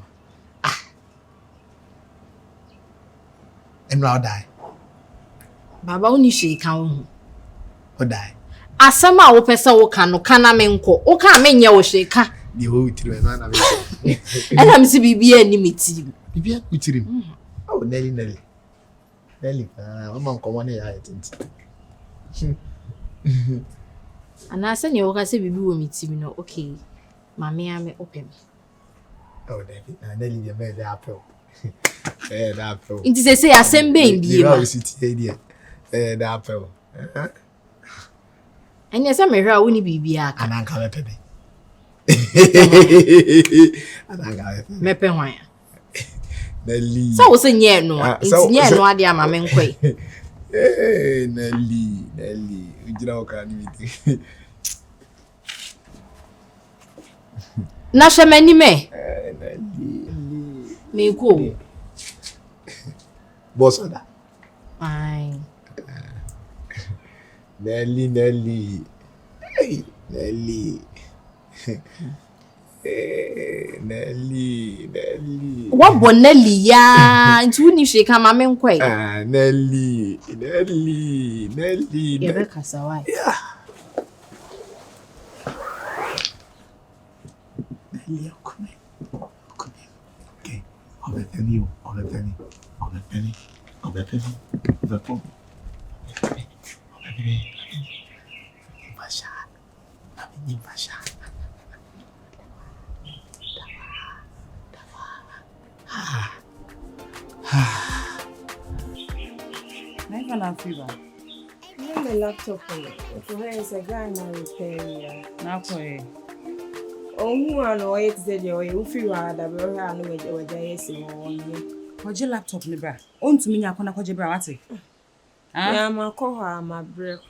And now die. Baba oni hwe kan ho. O die. Asama wo pesa wo kan no kana menko. Wo kan menye wo hwe ka. The whole tiri na na me. Ela mi se bibia ani meti. Bibia utiri. Oh Nelly. Mama nkomo ne ya tinti. Ana se ne wo ka se bibi wo meti mi no okay. Mame ame open. Oh David, na Nelly dey make the apple. The apple. Inti se asembe mbie ma. The apple. Anya se me hwa wo ni bibia aka. Ananka me pebe. Ananka me. Mepe hwan. Nelly. So wo se nye no. Inti nye no ade ama me nkwai. Nelly. Ujira oka ni miti. Na shemani me. Nelly. Me ko. Boss oda. Ai. Nelly. Hey, Nelly. Nelly. What bonelli ya? Nti woni hwe ka ma me nkwai. Nelly. Ebe kasa wai. Yeah. Nelly, come. Okay. On the penny. Basha. Never na fever. My laptop on it. Where is a guy now repair? Na ko Who are no way to say you feel that we are no way to say Kwaje laptop ni bra. Ontumi nya akona kwaje bra wate. Ya makoha ma break.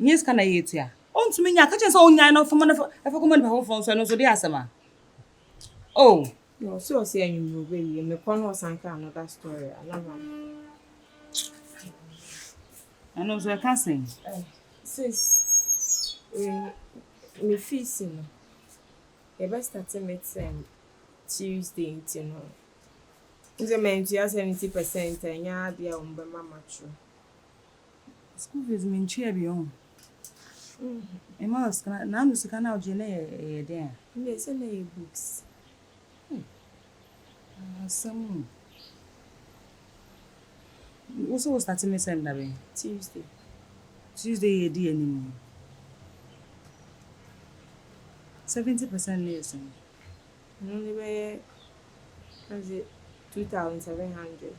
Yes kana yetia. Ontumi nya ka chense onyan no fama no fa ko man ba ho fon so no so dey asema. Oh, no so say you baby me kono sanka another story. I love am. I know so I can sing. Sis me feasing. The best starting Tuesday, you know. The men 70% and ya dear mama true. School fees mean cheer beyond. A mouse can now can out there. Yes, and books. Some. What's all starting me send Tuesday, dear anymore. 70% listen. Only way, as it 2,700.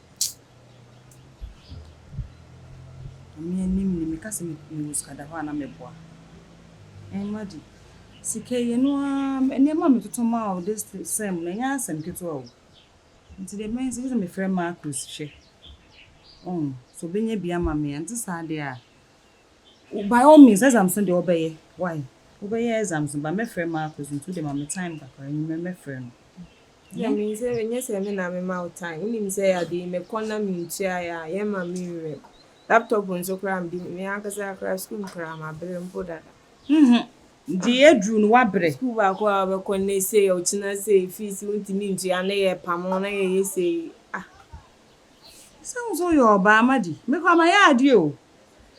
Me kasi me kada hwana meboa. Madi. Sike ye no enema me totoma this same na nya asem keto o. Nti de men say me friend Marcus hwe. So benye bia ma me ante sade a. By all means exams dey obeye. Why? Obeye exams but me friend Marcus into the mama time back and me friend. Yeah, me say when you say me na me ma time. Uni say ya dey me konna me ntia ya ye ma me laptop on so cram di me akasa akra school cram abere mpo dada. Di edru no wabre. School ba ko be konne say o china say fees untimi ntia na ye pamo na ye say Sounds so your ba amadi. Me kwa ma ya ade o.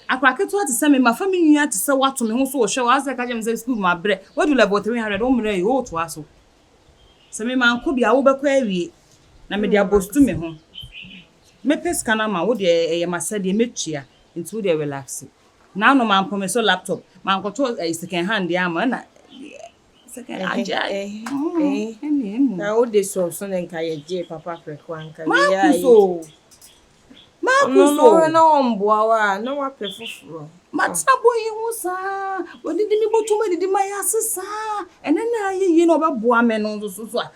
Akra keto ati se me ma family nya ati se wato me ho so o hwe wa ase ka jem say school ma bre. What do level 300 o mre o to aso. Se me ma nko bia wo be kwa awie na me dia bostu me ho. Me pes kana ma wo de ma sade me tua into de relax. Now no man promise laptop. Man control second hand dia ma na second aja. Na o de so nka ye je papa frekwa nka ya. Makuso na omboa wa na wa prefufuro. Matabo yi hu sa. Odidi mi botuma didi ma ya sesa. Ene na yi no be boa me no so a.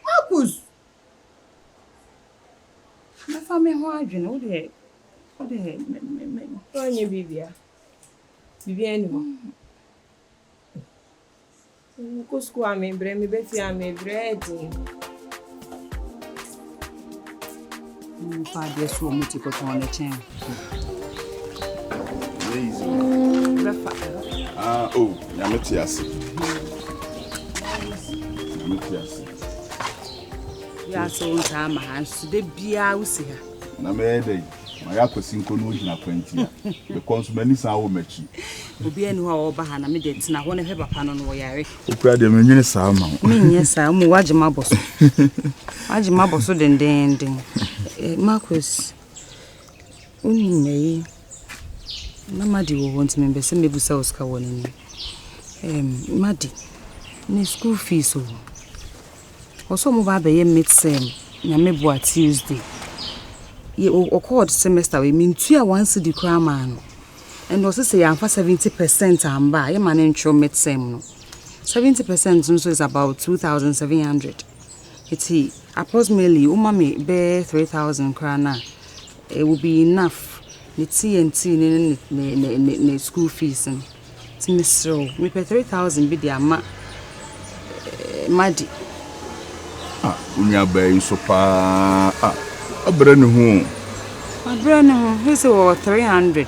Makus. Na family ho adwene wo de onye bibia ni mo. Ko school ame bre mi be fi ame bre di. Fa de so mo ti ko ton le chen. Oh, Yametiasi. Ya so nta ma ha so de bia wo si ha. Na me dey. Ma ya kwesi nko no gina kwanti a. Because many sa wo machi. Obi anu ha oba ha na me de tina ho ne he papa no no yare. Okura de me nyine sa ma. Me nye sa mu wajima boso. Wajima boso den. Marcus. Uni nei. Na madi wo wonti me bese me busa oska woni ni. Madi. Ni school fees o. Also mo ba be ye mid-sem na me bo Tuesday. Ye o called semester we mean 2 a once the cram and also say am for 70% amba ye man ntro mid-sem no. 70% so is about 2,700. It's approximately umami be 3,000 krana. It will be enough. Ni TNT ne school fees and Timistro. Me pay 3,000 be the ama Madi. Unya bay so pa abrane ho. Abrane ho, he say 300.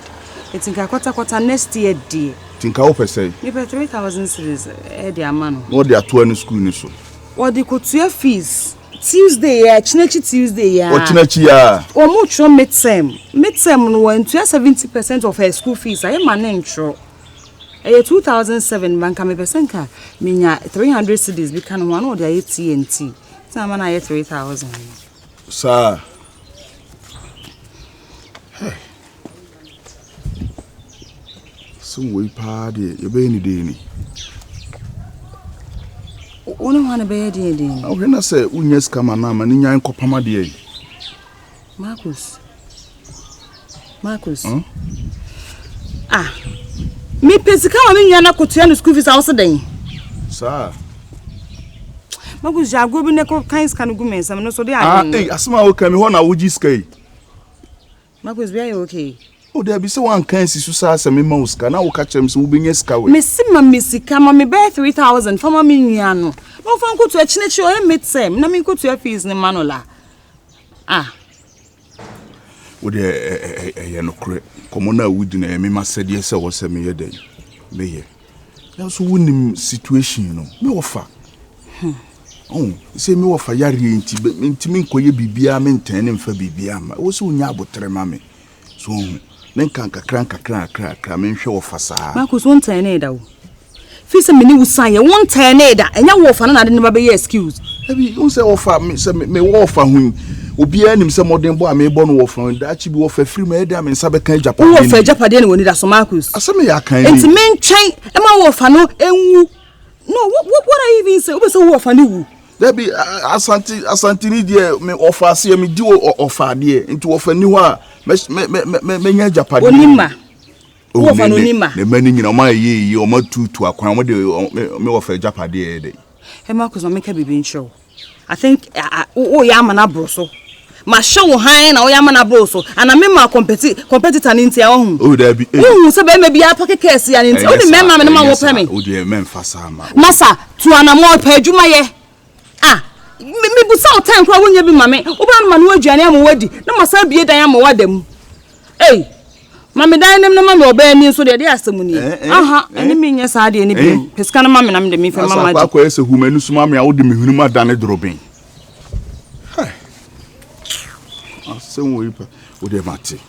It's in kwata next year die. Tinka wo pese. Me pay 3,000 series the ama no. No dey ato any school ni so. What the kotua fees Tuesday ya Chinechi Tuesday ya. O Chinechi ya. O mu tro mid-sem no want to 70% of her school fees. I am an intro. 2007 banka me percent minya 300 cedis bi kan one or the AT&T. So man I 3,000. Sir. Some way party you be any day ni. One wanna be dey dey. O he na say unya scam na ma ni nyan kopama dey. Marcus. Me pesika wa me nyana kotua no school fees a wo se den. Sir. Marcus jago bi ne ko kan ska no gumensam no so dey adwen. Hey, asema wo kan me ho na wo gi skai. Marcus we are you okay? O dey be say wan kan si so sa me ma wo ska na wo ka chem se wo benya ska we. Me sima me sika ma me buy 3,000 for ma me nua no. Mo fa nko to Chinechi o mid-sem na me nko to fees ne manola. O dey no kure komo na wudi na me ma sede se wo se me ye dey. Me ye. Ya so wonim situation no. Me wofa. Oh, say me wofa yare nti me nkoye bibia me ntene mfa bibia ma. Wo so nya abotre ma me. So nenka kakra me nhwe wofa saa. Marcus won ntene da wo. Fi se me ni wusan ye won ntene da. Enya wofa na de ne ba be excuse. Ebi un say wofa me say me wofa hu. Obi anim say modern bo ame bo no wofa da chi bi wofa free me da me nsa be kan Japan. Wofa Japan de ne woni da so Marcus. Asem ya kan ni. Enti me ntwen e ma wofa no enwu. No, what I even say? Obe say wofa ni wu. There be asanti ni de me offer see me di offer de into offer ni ho a me nya Japan. Onima. Wofa no onima. Ne mani nyina ma ye o ma tutu akwan mo de me offer Japan de. Hey Marcus, no make bibi ncho. I think ya mana broso. Ma show han na o ya mana broso. Ana me ma competitor ni ntia ohun. Oh there be. Ohun se be me bia pocket case ya ni ntia. O di me ma me ma wo pe me. O di me mfasa ma. Masa tu ana mo pa adwuma ye. Ah, me busa o time kwa wonya bi ma me. O ba no ma no aduane am wadi. Na masa bie dan am wadam. Hey. Mami dan nem na mami oba ni so de asem ni. Aha, eni me nya sa de ni bi. Peska na mami na me de me fe mama ji. Akwa ese humanu suma me a wo de me hunu ma dan drobin. Hai. Asem wo ipa. O de mate.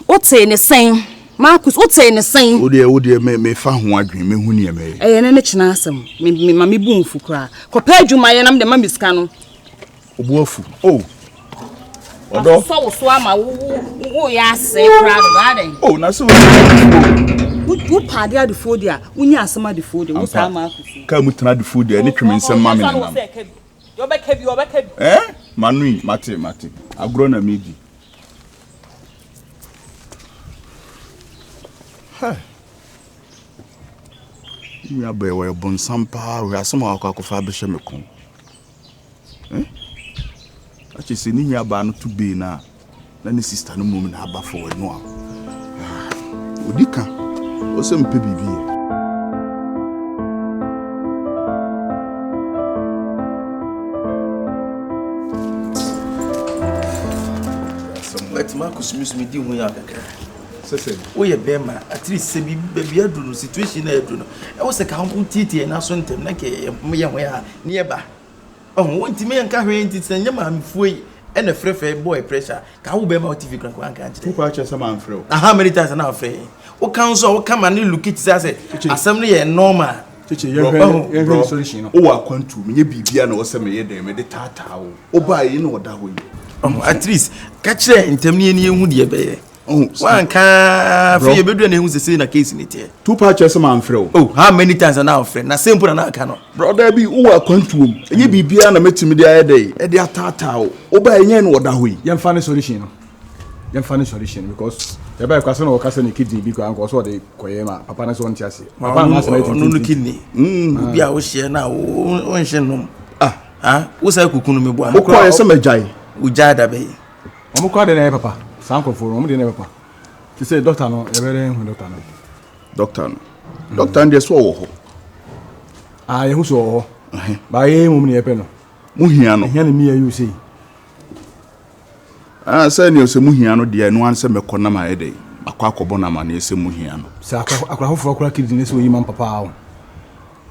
O te ne sen. Marcus, o te ne sen. O de me fa ho adwen me hu ne me. Ne china asem. Me mami bu mfu kra. Ko pa adwuma ye na me de mami ska no. Obu afu. Oh. Odo so ama wo ya se proud of that. Oh, na so wo pade ade food dia wonya asema de food wo sa ma akusu ka mu tena de food dia ni twemi nsem ma me na yo be kabi manui mate agro na meji ha mi abe wo bon sampa we asema akwakofa be hye me kon achi se ni nya ba no to be na ni sister no mum na aba forward no a odika o se mpe bibi but Marcus miss me di hu ya kakra sese o ye bema at least se bi baby adu no situation na adu no e wo se ka ho titi na so ntem na ke ye ho ya ne ye ba oh wonti me nka hwe ntiti nya ma mfuoi e na frefe boy pressure ka wo be ma TV kran kran kan tu kwa cha sama mfreo how many times na afre wo kan so wo kama ne look it say asem ne ye normal cheche ye solution no o wa kwantu me ye bibia na wo se me ye dem me de tata wo ba yi na oda ho yi at least ka kire ntem ne ye hu de be wan ka fe ye bedu na hu sese na case ni tie tu pa cha sama mfreo oh how many times na afre na simple na aka no brother bi wo wa kwantu ye bibia na metimi de aye dey e de atata wo ba ye na oda ho yi ye mfa ne solution no ye mfa ne solution because ya ba kwase na okase ne kidney bi ko anko so de koye ma papa na so nti ase papa na ase na no kidney bi a wo hye na wo nhye no wo sa kukunu me bo am ko ye se majai uja da be omo kwa de na papa sanko for omo de na papa ti say doctor no e bere hu doctor ndi so wo ho ye hu so ho ba ye mum ne epe no mu hia no mi ya you say say ni o se mu hia no de no an se me kona ma ede akwa na ma na se mu hia no sa akwa hofo akwa kidney so yi man papa awo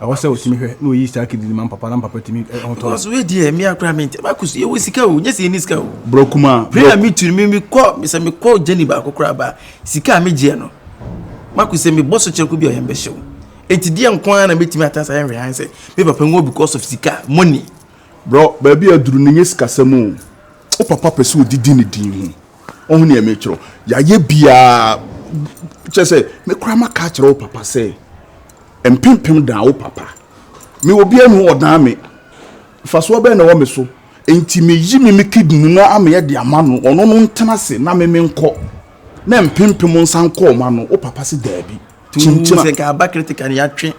I was saying to me, no, you start kidney man papa and papa to me. Was we dear me agreement. Marcus, you will see cow, yes, in this cow. Brokuma, pray me to me call Mr. Me call Jenny Bako Crabba, Sika me Giano. Marcus send me boss of could be a ambition. It's dear and meet me at us. I say, paper pengo because of Sika money. Bro, baby, a drunis Casamu. Oh, papa pursue the dignity. Only a metro. Ya ye be a just say, me crama catch all papa say. And pimp down papa. Me will be a no dame. First one na me so. Enti me yi me kidney no ame ye de amano ono no ntenase na me nko. Na pimp mo nsan ko ma no o papa se dabi. Chinchina se ka ba critical ya twen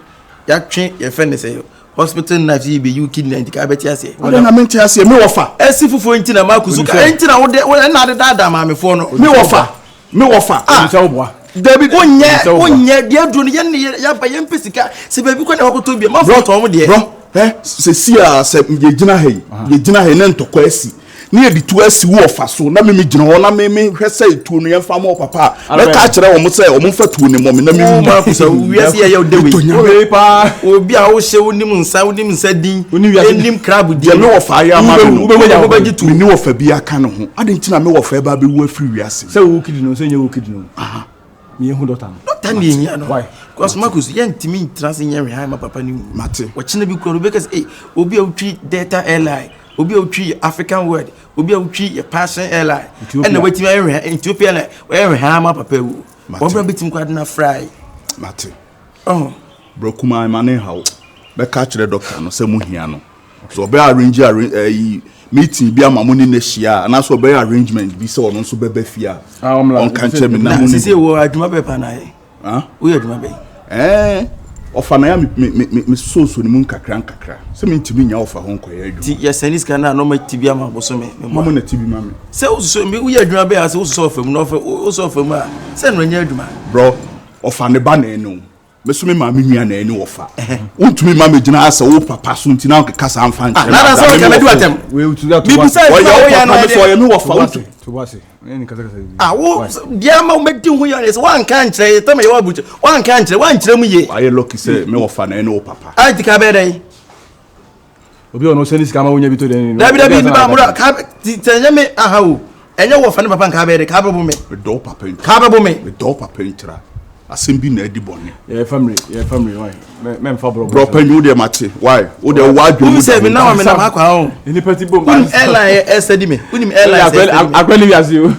ye fe ne se hospital na fi be you kidney ka beti ase. Oda na menti ase me wofa. Esi fufu enti na makuzu ka enti na wo na de da ma me fo no. Me wofa. David onye dia dro no ye ya ba ye mpesika se baby ko na wakoto bi ma fo to mo de bro se sia se ye gina he na ntoko asi ni edi tu asi wo ofa so na me gina ho na me hwese etu no yemfa mo papa me ka kire wo mo se o mo fa tu ni mo me na me ma ko so wiase ye yo dewe we pa obi a wo hye wonim nsa din enim crab di me wo fa ya ma no wo ba gitu ni wo fa bi aka no ho ade ntina me wo fa ba be wo afiri wiase se wo kidi no se nye wo kidi no aha me hu doctor ni nya no why because Marcus yen timi trans nya we ha ma papa ni mate wo chine bi kro because obi a wutwi Delta Airline obi a wutwi African World obi a wutwi Passion Airline and the waiting Ethiopia like we ha ma papa wo wo bra bitim kwad na fry mate bro kuma mane hawo be ka kire doctor no se mu hia no so be arrange meeting bi ama money na hia na so be arrangement bi se ono so be ba fia on kan che me na money se wo adwuma be pa na e wo adwuma be ofa na ya me so ni mun kakra se me ntimi nya ofa ho nkoya adwuma ti ya senis kana no ma tibi ama boso me mo na tibi ma me se wo so me wo adwuma be ase wo so fam no wo so fam a se no nya adwuma bro ofa ne ba na enu mesumi ma me nua na eni wofa untumi ma me gina asa wo papa so ntina o kasa amfa nche na so ka me du atem we utuda to bi bisa wo ya na so ya me wofa to wase eni kasa wo dia ma me din ho ya ne so wan kan kire ta me wa buche wan kan kire wan kire mu ye aye lucky say me wofa na eni wo papa ai ti ka be dai obi ono senis kama wonya bi to den da bi ba mura ka ti tanya me aha o enye wofa ne papa nka be dai ka be bu me do papa ka be bu me do papa ntira asembi na edi bonne yeah family why me mfa bro panyu de mate why o de wadwo mu se me na me na ma kwa ho eni pati bom airline study me unim airline akwani wi ase o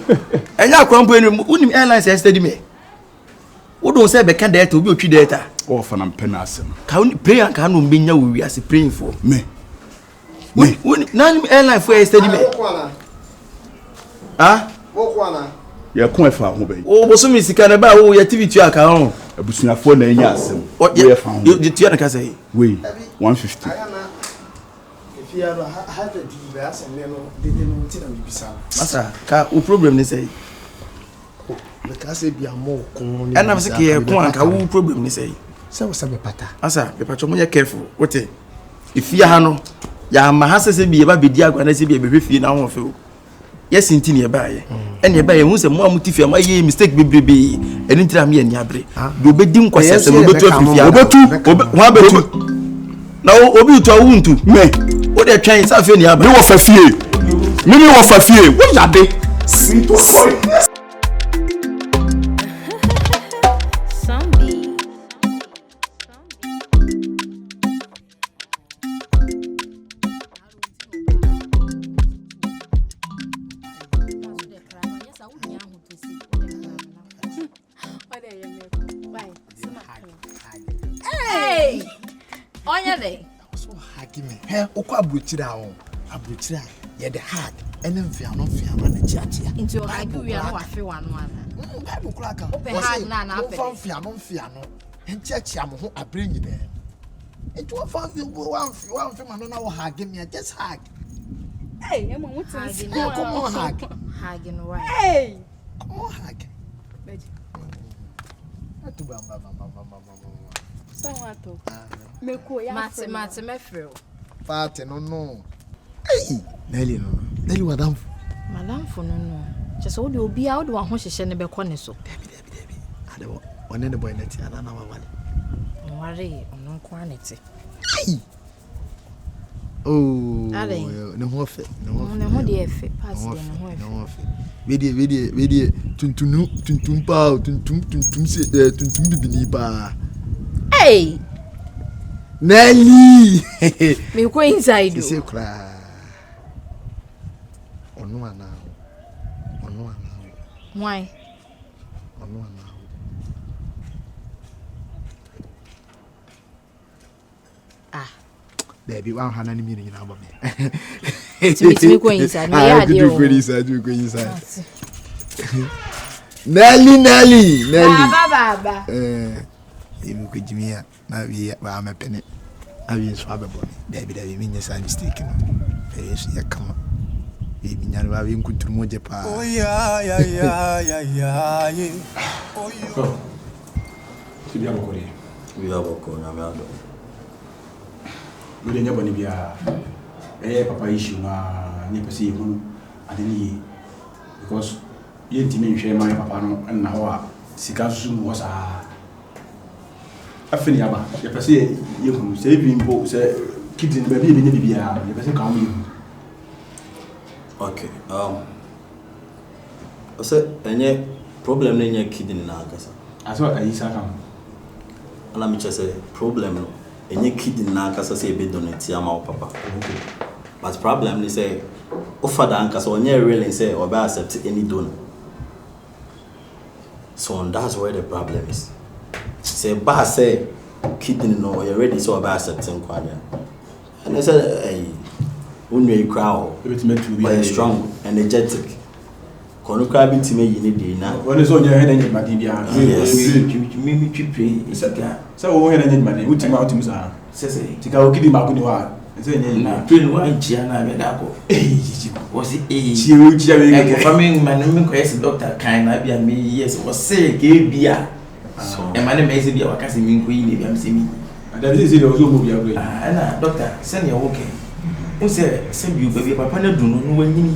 enya akwampo eni unim airline study me wo do se be ka data obi otwi data o fa na mpena asem ka prayer ka no mbe nya wo wi ase praying for me na airline for study me wo kwana ya ko efa ho be o bo so mi sika na ba wo ya tv tu aka ho abusuafo na enya asem wo ya fa ho you tu na ka say we 150 ayana ifia no ha de di ba asem ne no de no ti na bibisa masa ka o problem ni say le ka say bia mo kun na masa ke ko an ka wo problem ni say se wo sabe pata asa be pacho mo ya careful wote ifia ha no ya ma ha se bi e ba bedi agwa na se bi e be fie na ho fe o yes inti ne ba ye ene e ba ye hu se mo amutifia ma ye mistake bebrebe eni ntira me eni abre do be di nkwasese mo betu afifia obetu ho abetu na obi utu awuntu me o de twan sa fe ni aba me wo fa fie me wo fa fie wo yade sinto boy okwa abrochira ho abrochira ye the hard ene mfiano na chiachia into your hard we are no afi wanu ana bible kura kan open hard na na afi mfiano enchiachia mo ho abre nyine into one fan man na wo hug me just hug hey emo what is come on hug hugging right hey come on hug atu bamba so what to meko ya mate me free Fate no. Hey, Nelly no. Nelly madam for no. Just all the obi out do ho hyehye ne be kone so. Debi. Adebo. One ne boy net ana na wale. Nware ono nko anete. Hey. Oh. Ne ho fe. Ne ho de efe pass de ne ho efe. Ne ho fe. Wedi tuntum pa tuntum se tuntum bibini pa. Hey. Nelly me go inside you say kra onu ana why onu ana baby one hana ni mi ni na ba me me go inside me ya dey go inside Nelly baba emu ko jimia na wi ba me pene abi so abebo baby mi nyesa mistake no yes ya kama baby nyane ba wi nkuturu moje pa oh ya oh yo tibia bokori we have a corner me ado we dey nyabani bia papa issue na ni pesi hunu adeni because ye ntimi nhwe my papa no na ho a sika susu mu wasa afeni aba ye pese ye hu se bi mbo se kidney ba bi be bia ye pese ka mu. Okay. Ose enye problem na enye kidney na akasa. Aso ayisa kam. Ala mi chese problem no enye kidney na akasa se be donate ama papa. Okay. But problem is say offer the anchor so onye really say or accept any donor. So that's where the problem is. Say ba say kidney no you ready so or accepting kwanya. And I said hey unwe crowd but strong energetic. Kono kra bi time yi ne dey na. One so onye head engine madi bia. Me twi isaka. So wo head engine madi utima utim sa. Sese. Tika o kidi ma ko ni wa. Say enye na train wa nchia na be da ko. Was it chi o chi we get. Family man me ko yes doctor kan na bia me yes was say ke bia. So e man me say bia wakase me ko yi ne bia me say me. And that is it also mo bia go. Na doctor send your okay. Who say you baby papa na du no wanyini.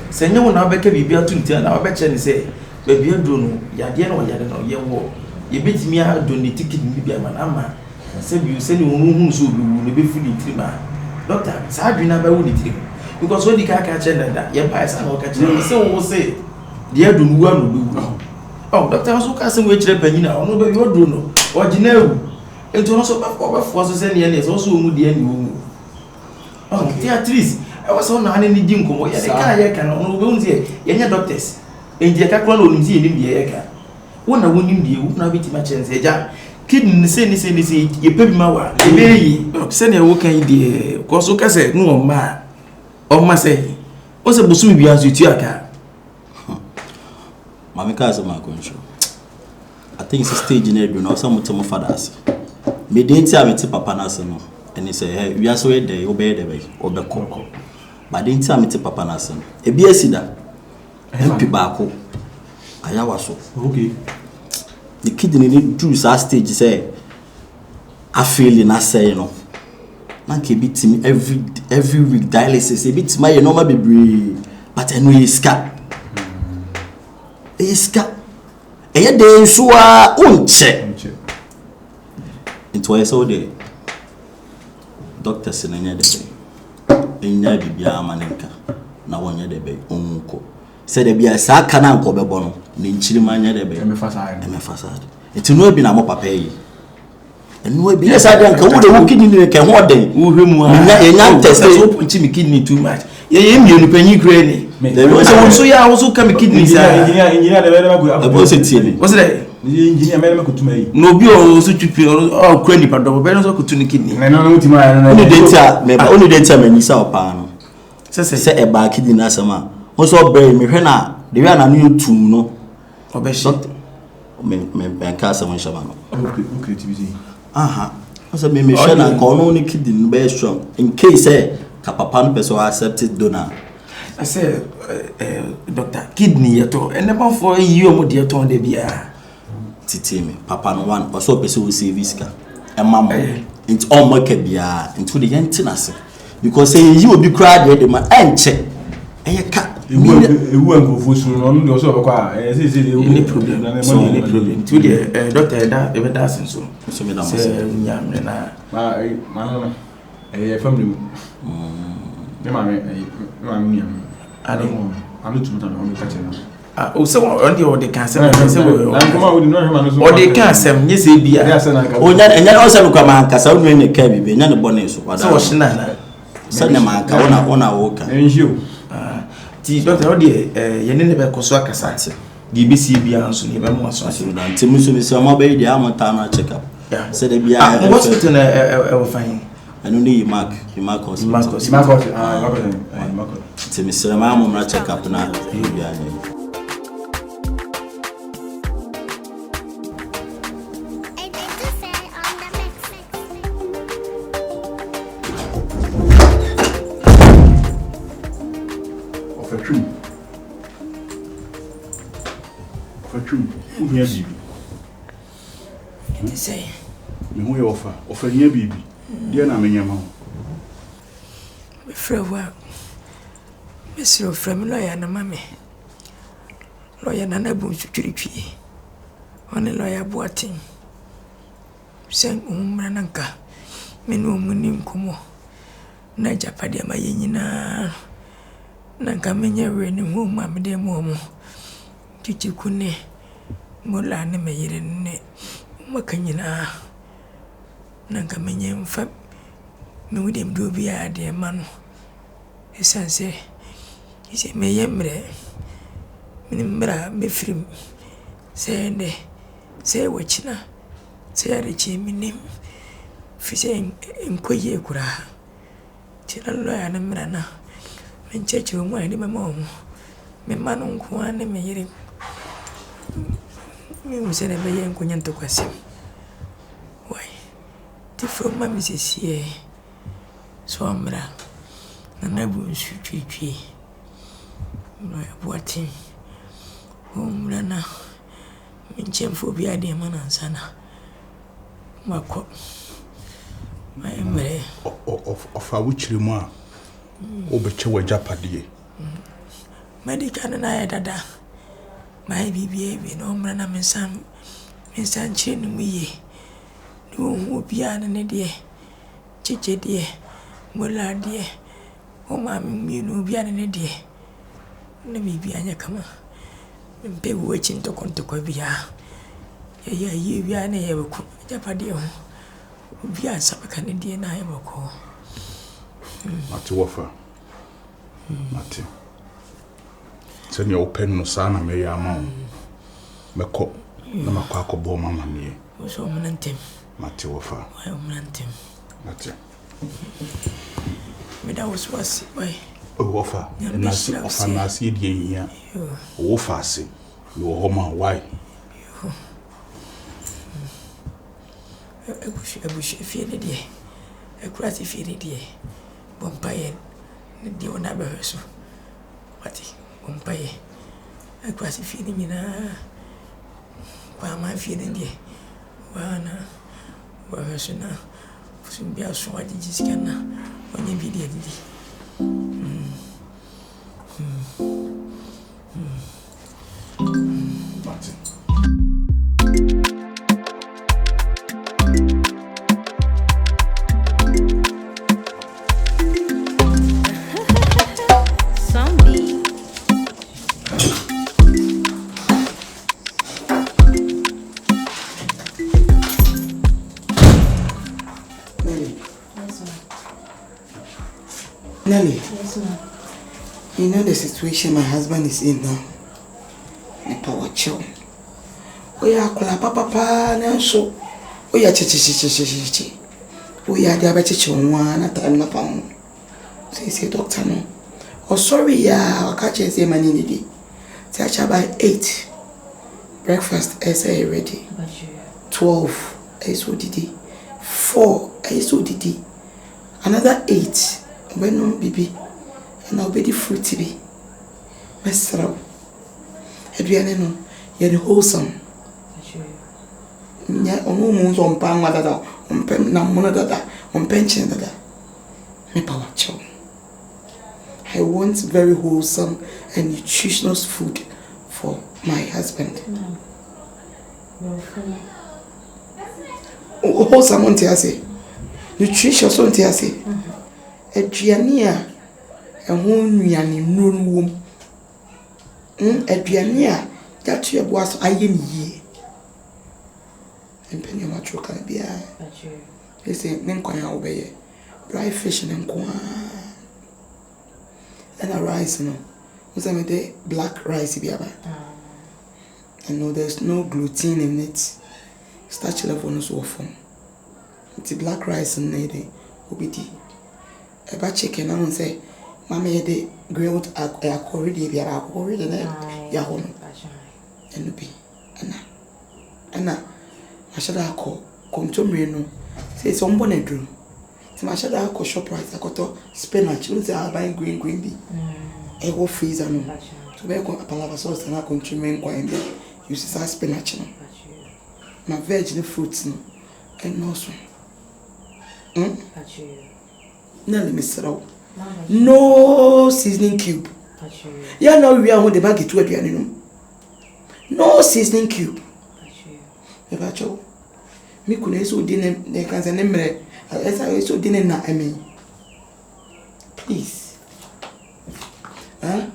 Say nyawo na obeka bibia tuntia na obeche ni say baby adu no yade na oyade na ye wo. Ye betimi a donate kidney bibia man ama. Say you send you hu so bi no be full trima. Doctor, sa adwina ba wo ni tiri. Because when the car catch that ye pa sa no catch. Say wo say de adu no wa no be. Oh, doctor also ka say we kire panyi na ono baby odu no. O gina ewu. Ento no so ba force say ne ne so so mu de ani wo. Oh, Beatrice, I was on an any dim como. Yes, I can only say, any doctors. And the Cacron will see in the air. One I wouldn't be not be much and say, Jack, kidding, say, you pay my send a walk in the Kosoka said, no, ma, or ma say, what's a bosom be as you to your car? Mamika is a man control. I think it's a stage in every no some of my fathers. Me didn't tell me to Papa Nassano. And he say, hey, we are so they obey the way, or the cocoa. But didn't tell me to Papa Nassano. A BSida, MP Bako, Ayawaso. Okay. The kidney need juice at stage say, I feel in a say, you know. Man can beat me every week dialysis, a bit my normal baby, but I know he's scat. He's scat. A day so uncheck. It was all day. Doctor Senanya de Enya bibia manenka na wonye de be onko said de bia sa kana nko bebo no ne nchiri manya de be me fasade enti no bi na mo papa yi enu bi yes ade nka wo de wo kidney ne ke ho den wo hwemu a enya test so punchi me kidney too much ye mienu panyi kure ni de wo so ya wo so ka me kidney sa engineer de be go abo se tie ni what's that engineer me kutuma yi no bi o so twipi o kure ni pado be no so kutu ni kidney no mutima ya no dentia me ba onu dentia manisa opa no se e ba kidney na sama wo so bre me hwe na de wi na no tum no obeshi me banka sa won shaba no okay tibisi aha so me hwe na ko no ni kidney be strong in case ka papa no person accept donor. I say doctor kidney yato and never for you mo de ton de bia titi me papa no one also person will save iska e mama into all market bia into the yentinase because say you will be cried the man enche e ka ewu enko sunu no no so be kwa say any problem so any problem to the doctor da e be da senso so me da mo say nyam na ma no family me ma me anu tumuta me ka che no o se on dey o dey kan se say o dey kan se nye se bia onya enya o se me kwa ma kasa onu ne ka bi be nya ne bone so kwada so o shina na se ne ma ka ona wo ka enjio ti doctor o dey ye ne be koso akasa di be si bia nso ne be mo aso na ntimi so me se mo be dia mo ta na check up se de bia hospital na e fine anu ni mark hospital ntimi se ma mo na check up na bia ni Uhia bibi. Me say. Me ho ye ofa nya bibi. Die na menya ma ho. Me frɛ wa. Mr. From lawyer and mammy. Lawyer Nana Bunchuri. Only lawyer Boating. Send Umrananka. Menu Munim Kumo. Naja Padia Mayina. Nanka Menya Rainy Home, Mamma de Momo. Chichi Kune. Molane Mayene. Makanyina. Nanka Menya Fab. Me with him do be a dear man. His son say, he said, me yemre. Minimra me free. Say, say, watchina. Say, I reach him in him. Fishing in Koye Kura. Till a lawyer and a marana. When church will mind my mom. Me man on Kuan and me hearing. Me was in a young Kunyan to question. Why? Different mammies is here. So Amra. Nanabu Suchi. No, what him? Home Lana. Minchem phobia de Manasana. Mako. My Emre of a witch remark. Obechewa Japadi. Medical and I dada. My baby, no man, I'm some Miss Chin me. No, be an idea. Chichi dear. Mola dear. Oh, mammy, you know, be an idea. No, be an yakama. And pay watching to come to Kobia. Yeah, you be an ever Japadio. Be a sub Canadian, I will call. Mati wafa. Mati. Send your pen no sana me ya ma. Meko na makwa akọbọ mama nie. So mnantem. Mati wafa. Why mnantem? Mati. Me da was why. Wafa. Na si ofa na si die hia. Wafa ase. Yo homa why? Ebushi fie ne die. Ekurati fie ne die. Bompaye ne die ona beheso. Wati bompaye. Ekurati fie ne nyina. Kwa ma fie ne die. Wana beheso na. Fusimbia so wadi jisikana. Onye bidie didi. Wati. Nelly, yes, ma'am. You know the situation my husband is in now. The power chill. We are papa now so. We are chi. We are diabetic one at time na pound. Say doctor no. Oh sorry yeah, I catch say money needy. Say by 8. Breakfast is ready. 12 is ODD. 4 is ODD. Another 8. When no baby, and I'll be the fruity be. Mr. Adriana, no, you're the wholesome. Yeah, on moons on pan, on pen, na on pension, me power child. I want very wholesome and nutritious food for my husband. Wholesome, won't I say? Nutritious, won't I say? Aduane a ɛho nnuane nnuro no wom. Aduane a yato yɛboa so ayɛ ne yie. Mpɛni ma tro kan bia. Ese ne nkwan a wobɛyɛ. Dry fish ne nkwan. And a rice no. What's the black rice biaba. And no, there's no gluten in it. Starch level no so form. It's black rice and nede obidi. Eba chicken I say mama yede grilled akori de biara akori de na ya hono. Enu bi ana mashada akọ kontomre no say so mbo na drum. Ti mashada akọ shop rice akoto spinach we say I buy green bi. E go freezer no. So be ko palava sauce na kontomre nkwan bi. You see spinach no. Na veg no fruits no. And no so. No, let me sit out. No seasoning cube. Yeah, now we are on the bag to a piano. No seasoning cube. Ebacho. Me couldn't so dinner, they can send them as I so dinner. Na I mean, please. Huh?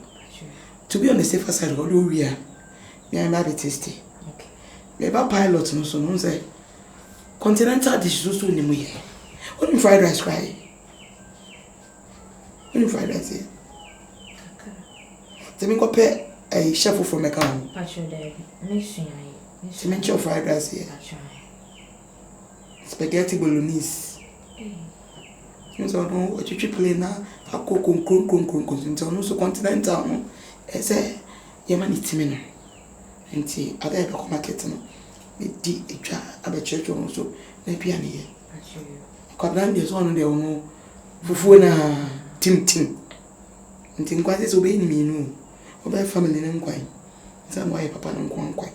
To be on the safer side, what do we are? Me and Mabby tasty. Okay. Me about pilot no so no say. Continental dishes so in the only fried rice cry. Only fried rice. Tell me compare a chef from Macau. Pacho there. Mission. Mention fried rice here. Spaghetti bolognese. You know what you play now? I cook on so continental. No, I say, your money timino. And see, I have a market. Me di a jar of a church also. Maybe an ear. Codland is one of the no Fufuna Tim. And think what is obeying me, no. Obey family and quine. Some way, Papa and quine.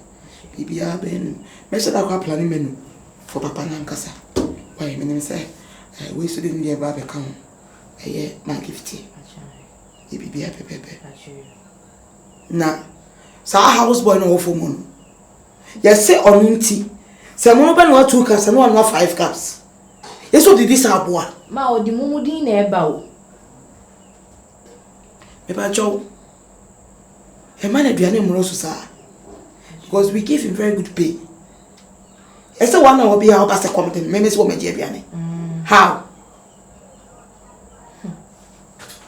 Bibia Ben, measure our planning menu for Papa Nankasa. Why, my name say, I wasted in the above account. A year, my gifty. Bibia Pepe. Now, so our house boy no for moon. Yes, say on tea. Some open or 2 cups and 1 or 5 cups. Yes, what did this boy? Ma o di mumudi na eba o. Eba Joe. A man at Diana Morosa. Because we give him very good pay. I said 1 hour be our as a competent. Maybe woman Jebiani. How?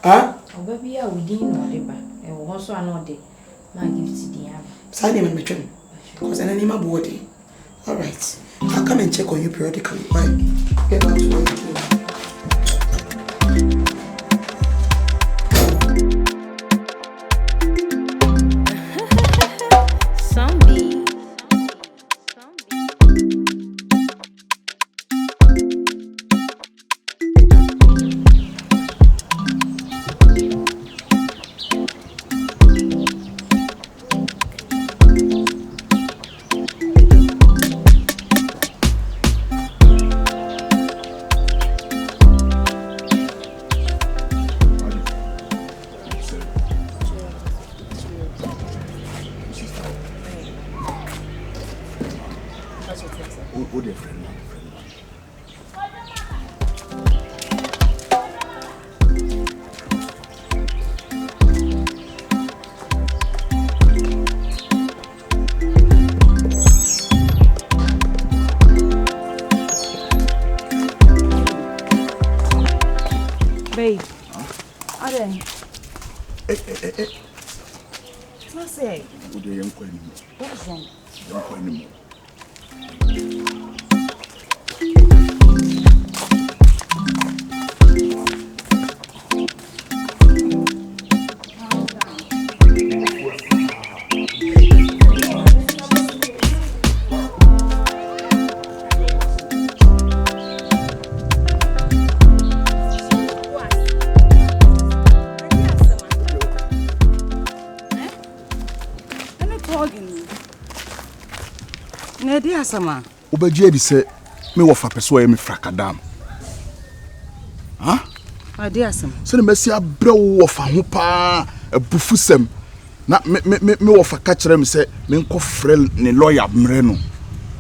Huh? Oh, baby, I would do no deba. I will also another. My gift to the other. Sign him and my trim. Because I need my body. Alright. I'll come and check on you periodically. Right? Get back to work. Sama. Obeje di se me wo fa peso e me frakadam. Ha? Ade Sama. Se ne mesi abre wo fa ho pa abufusem. Na me wo fa ka kire me se me nko frɛ ne lawyer mre no.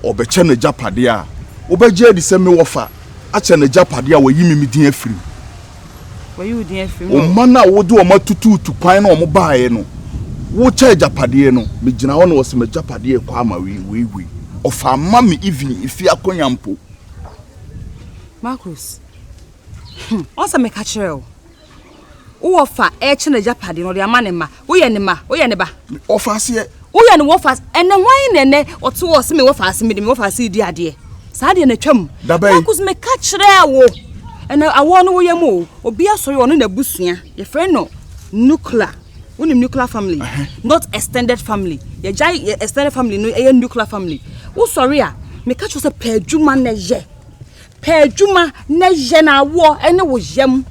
Obeche na japade a. Obeje di se me wo fa ache na japade a wo yi me din afiri. Wo yi din afiri. O mana wo de o matututu kwan na o mo baaye no. Wo che japade no, me gina wo no wo se me japade kwa ama wi. Of our mommy even if you are Konyampo. Marcus. Also make a chill. Who offer H and a Japadi or the Amanema? We anima, we aneba. Offers here. We and waffles and then wine and or 2 or semi waffles me the waffles see the idea. Sadi and a chum. Marcus make catch there. And I want to wear more or be a sorry on in the busia. Your friend no nuclear. Only nuclear family, not extended family. Your giant extended family, no a nuclear family. Oh sorry, me catch us a pejuma neje. Pejuma neje na war and it was yem.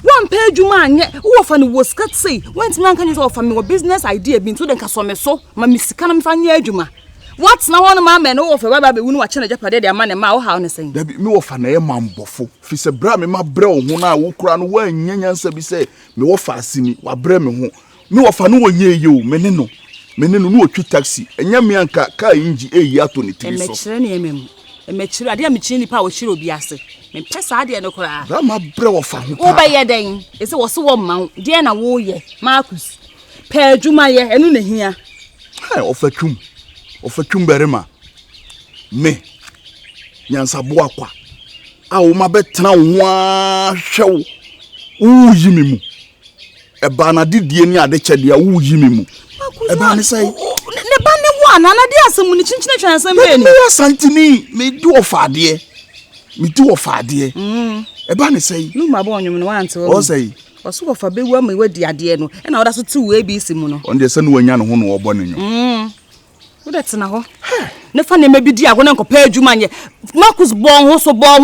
One pejuma nye who often was cut say when man can use offer me a business idea been to the casome so my Miss Canam Fanya Juma. What's now one man no offer baba be wunu wa chene japade de ama ne ma wo ha ne sen. Dabi me wo fa na ye mambofo. Fi se bra me ma bra wo ho na wo kura no wa nyanyansa bi se me wo fa asini wa bra me ho. Me wo fa no wo nye ye o me ne no no otwi taxi. Enya me anka ka inji eyi ato ne tiri so. E me kire ne emem. E me kire ade me kire nipa wo kire obi ase. Me pesa ade no kura. Bra ma bra wo fa ho. Wo ba ye den. E se wo so wo ma de na wo ye. Marcus. Pa adwuma ye enu ne hia. Hai ofatwum berema. Me nyansa bo akwa. A wo ma betena wo a hwew. Wo yi me mu. E ba na didie ni ade chede a wo yi me mu. E ba ne sai ne ba ne wo ana na de asem ni chinchine twan asem be ni. Me santini me di ofade. Me di ofade. E ba ne sai nu ma ba onwom no ante o sai oso ofa be wa me wadi ade no e na oda so tu we bi sim no on de se no wanya no ho no obo ne nyo wo de tena ho ne fa ne mabidi ago ne nkopa adwuma nye Marcus bon ho so nye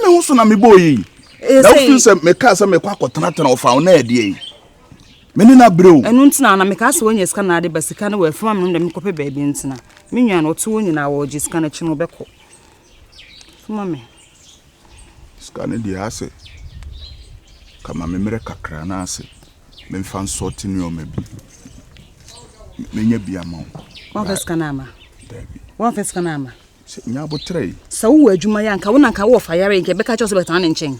me ho so na me boyi na ufin se me ka se me kwa kotena tena ofa o na ade yi me ni na breu enu ntina na me ka se wonya sika na ade basika na we fama me no de me kope ba bi ntina me nwa na oto wonya na wo ji sika na chi no beko fama me sika ne di ase kama memere kakra na ase me mfa sorti no ma bi menya bia ma wo feska na ama wo feska na ama se nya botre sa wo adwuma ya nka wo na nka wo fa yare nke beka cho so beta na nchen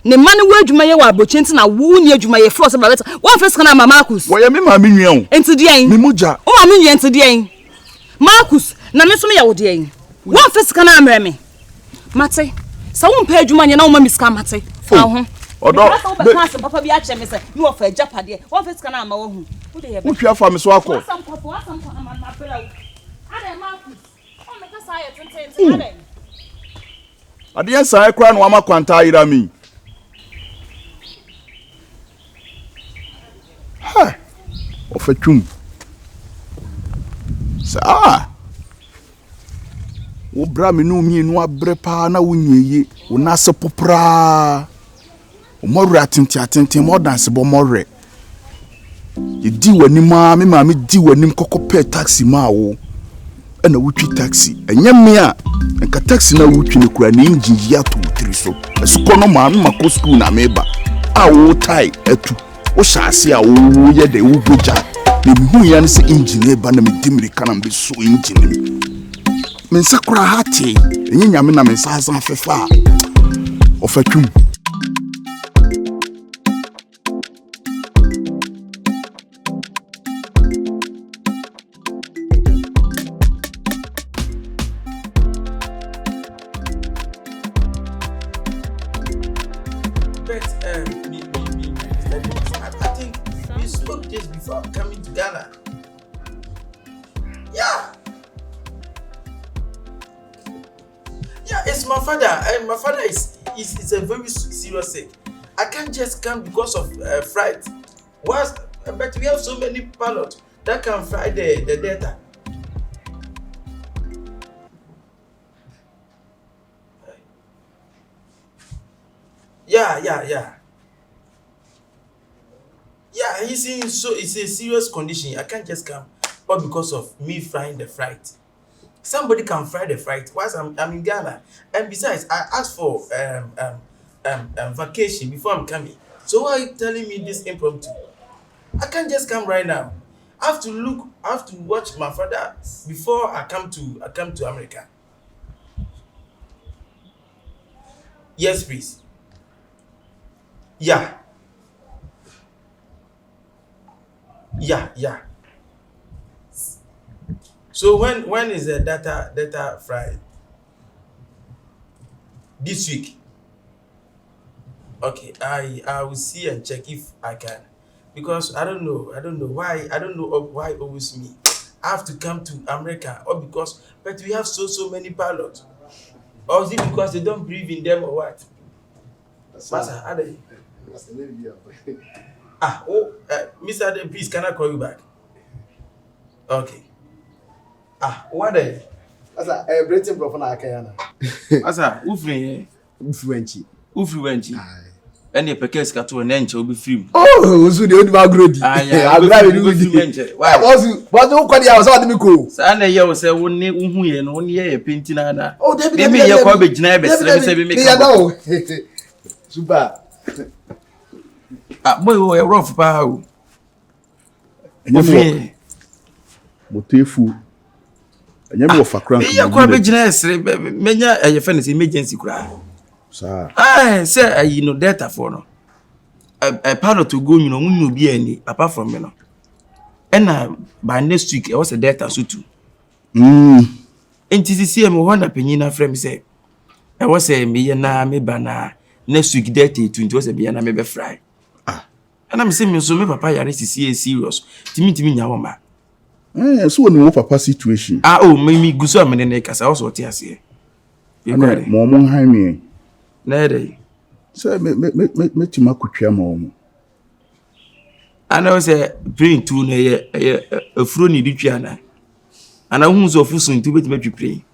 ne ma ne wo adwuma ye wa abrochi ntina wo ni adwuma ye fro so ba beta wo feska na ama Marcus wo ye me ma me nwia o enti de en me muja wo ma me nwia enti de en Marcus na me so me ya wo de en wo feska na amre me mate sa wo mpa adwuma nye na wo ma miska mate fa ho odo be class papa bi a che me se ni wo fa japade wo feska na ama wo hu wo de ye be wo twa fa me so akọ asam na ma pela wo ade Marcus o me ka sa ye tenten ade ade yan sa ekra no ama kwanta ira mi ha ofatwum sa wo bra me no mi no abre pa na wo nyeye wo na se popra o morre atenti mo dance bo morre ye di wani ma me di wani kokko pe taxi ma wo na wutwi taxi enye me a nka taxi na wutwi ne kura ne engine ya to tiri so esko no ma ma ko school na meba a wo tai etu wo shaase a wo ye de wo boja ne mi hu ya ne se engine ba na me dimri kana mbe so engine me nsakura hati enye nyame na me nsa fefa ofatwum My father is a very serious sick. I can't just come because of fright. But we have so many pilots that can fly the data. Yeah, he's in it's a serious condition. I can't just come, but because of me flying the flight. Somebody can fly the flight whilst I'm in Ghana. And besides, I asked for vacation before I'm coming. So why are you telling me this impromptu? I can't just come right now. I have to watch my father before I come to America. Yes, please. Yeah. So when is the data Friday? This week. Okay, I will see and check if I can, because I don't know why always me. I have to come to America, or because but we have so many pilots, or is it because they don't believe in them or what? Master, are they? Mr. Adam, please, can I call you back? Okay. What are you? Asa, Britain profana akayana. Asa, ufrenchi. Aye. Any pekes cat to an inch will be free. Oh, so the old Magrodi. I'm glad you did. Why was you? What do I was out of me? Sana ya was a 1 year and 1 year painting. Oh, they may your cabbage never say, Super. Boy, a rough pow. Motefu. Anyame for crank. Your cabbage nurse, many a friend's emergency cry. Sir. Say, you know, data for no. A part to go, you know, will be any apart from me. And by next week, I was a data so too. In TCM, one opinion frame say, I was a millionaire, me banner. Next week, data 20 was a millionaire, maybe fry. And I'm saying, so my papa, I see a serious. To me, Yawama. So when papa situation. Oh, maybe go so many necks. I also tears here. You got it. Momon high me. Nede. So me Timakutria mom. I know say praying to a frony Diana. And I won't of Fusun to bet me pray.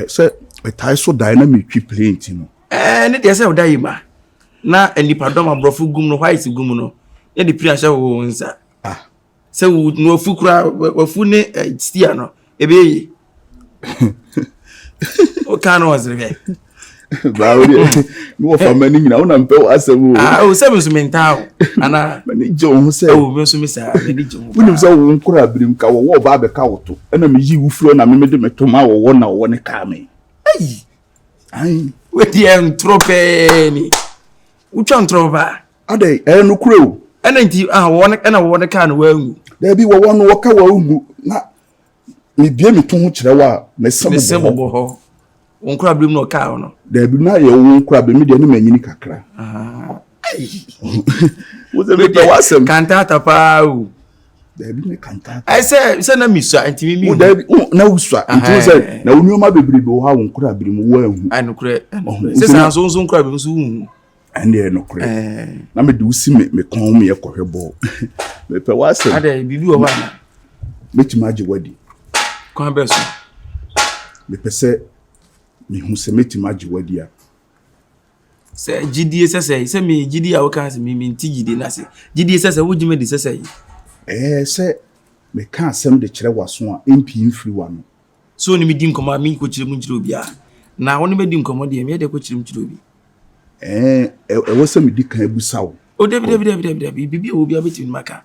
Sir, a tie so dynamic playing, Tino. And it is a daima. Na and the pardon brofu gumno white gumuno. Yet the prayer show sir. So no fukra wafune stiano. Ebe. O cano was the no for many now and pay as a woman. Oh, 7 mental. And I Joe say, oh, Mr. When so won't crab him cow or barber cow to, and I'm you flown and made him tomorrow 1 hour 1 coming. Ay, with the entropy. Which on trova? Are they no crew? And then I want a can well. There be one walker not me be me too much. Some one crab no cow no. There be not your own crab immediately many cacra. Was a bit awesome cantata pow. There be me cantata. I say, send a miss and to me. No, sir. Now, you might be able how one crab him well. I know, create. Says I was also crab soon. And there no create. Now me do see me call me a corner ball. Me per was a be a one. Make magic wedding. Converse. Me per se. Me who se meti magic wedia. Say GDS say me GD I can me mean TGD na say GDS say would you me this say say me can asem de kire waso a MP free one. So ni me di nkoma me ko kire mu kire obi a na woni me di nkoma de me de ko kire mu kire obi e wo se me di kan abusa wo o David bibi obi abeti ni maka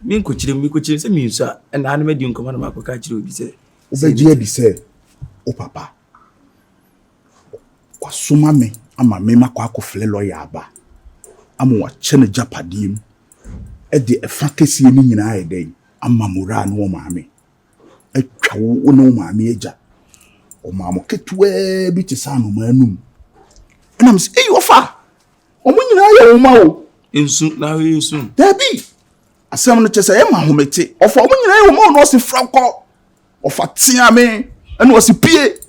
me ko kire say me nso a na me di nkoma na maka ka kire obi say obeji abi say o papa wasoma me ama me makwa akofle lawyer aba ama wa chene japadim e de efa kesi ni nyina ayedai ama mura no maame atwa wo no maame eja o maamo ketwe bi ti sa no manum na me say ofa o mu nyina aye wo ma wo ensu na we ensu dabi asem no chese e ma homete ofa o mu nyina aye wo ma no se frako ofa tia me ene o se pie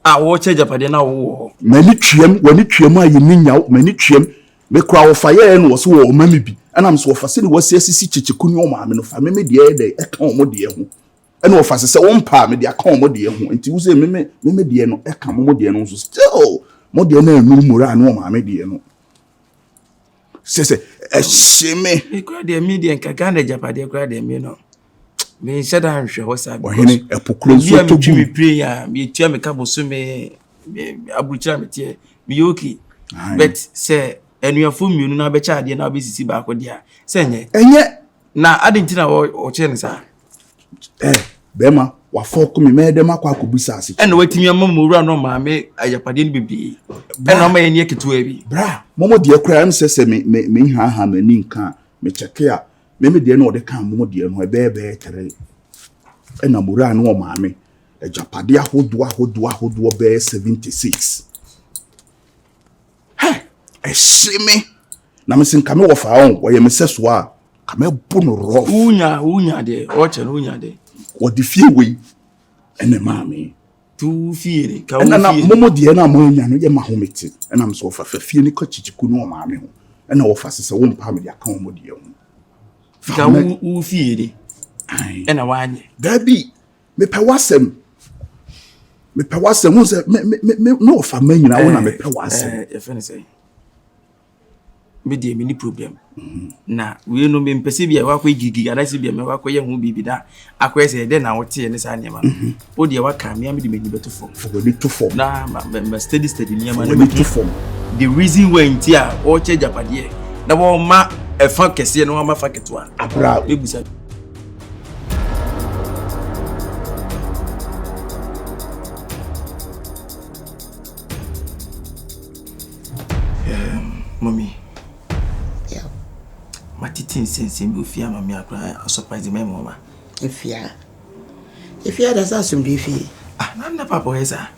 watch Japade na wo mani twem wani twem aye ni nyaw mani twem me kura wo fa ye no so wo mami bi anam so wo fa se ni wasi asisi chichikunu o maame no fa me de e ka o mo de ho ene wo fa se wo mpa me de aka o mo de ho enti wo se me de no e ka mo de no so still mo de na enu mura na o maame de no se e sheme e kura de mi de nka Ghana Japade kura de mi no me said I'm sure what's up. Ohene epokro so to me prayer me tia me ka boso me abucha me tie me okay but say enuafo mienu na be cha de na be sisi ba ko dia say enye na adenti na o che ne sa bema wa foko me dem akwa akobisa ase ene watimi amamura no ma me ayapade ne bibi ene o ma yen yeketu abi bra momo de akra am se me ha mani nka me cheke a me de na o de kan momo de no ebe tere ena mura no o maame ajapade ahodo be 76 eshime na me sin kame wo fa on wo ye me seso a kame bu no rough unya de o che no unya de wo de fie we ene maame tu fie ka wo fie na momo de na mo nya no ye mahomete ena me so fa fie ni ko chichiku no o maame ho ena wo fa sese wo mpa me de aka wo de ho fika wo fie de ena wanye dabi me pe wasem wo se me no fa manyina wo na me pe wasem e fe ne say me dey mini problem na we no me mpese bia wa kwa gigi ada se bia me wa kwa ye hu bibi da akwa se de na wote ne sa niam o de wa ka me am de mani beto fo we to form na ma steady niam na to form the reason why ntia o che japade na wo ma e fa kese na wo ma fa ketwa abra ebusa mommy Matitin sense me ofia mama akra surprise me mama. Ifia does that some diffi. Ah, na papa esa.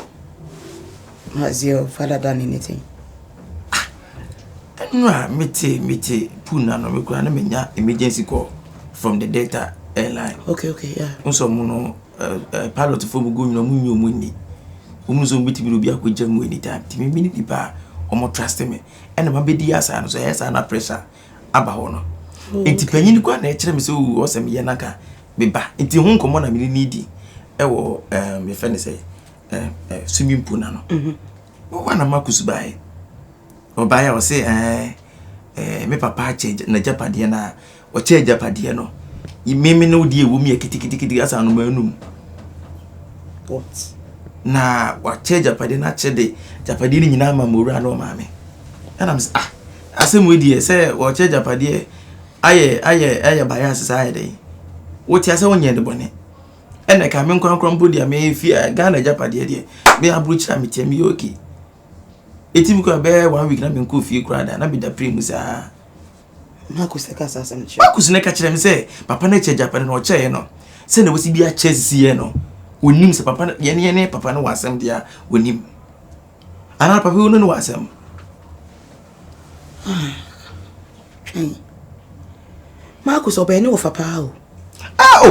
Has your father done anything? No, mete puna no me kura na menya emergency call from the Delta airline. Okay, yeah. Unso mu no pilot for mu go no mu nyo mu ni. Omu so mbiti bi obi akogya mu anytime. Ti me ni dipa omo trust me. And ma be di asa no so esa na pressure aba ho no. Enti panyin kwa na ekire me se o sem ye naka be ba. Enti hu nkomo na me need ewo me fe ne say swimming pool na no. Wo na makusu bae. Obaye o say me papa change na japade na o change japade no. Imemi no die wo mi kitikiti asa no manum. What? Na wa change japade na chede japade ni nyina ma mowura no maame. And I'm asem we die say wo change japade aye bias society. What you say wonye de bone. Ene ka me nkwankwan bodia me fi Ghana japade de. Me abrucha me tie me yoki. Etim ko be 1 week na me nko fi krada na be da primusa. Makuseka sasa mchi. Makuseka kire me say papa na che japade no che no. Se na wosi bia chesi ye no. Onim se papa ye papa no wasem dia onim. Ana papa wo no wasem. Marcus obeni wo papa o.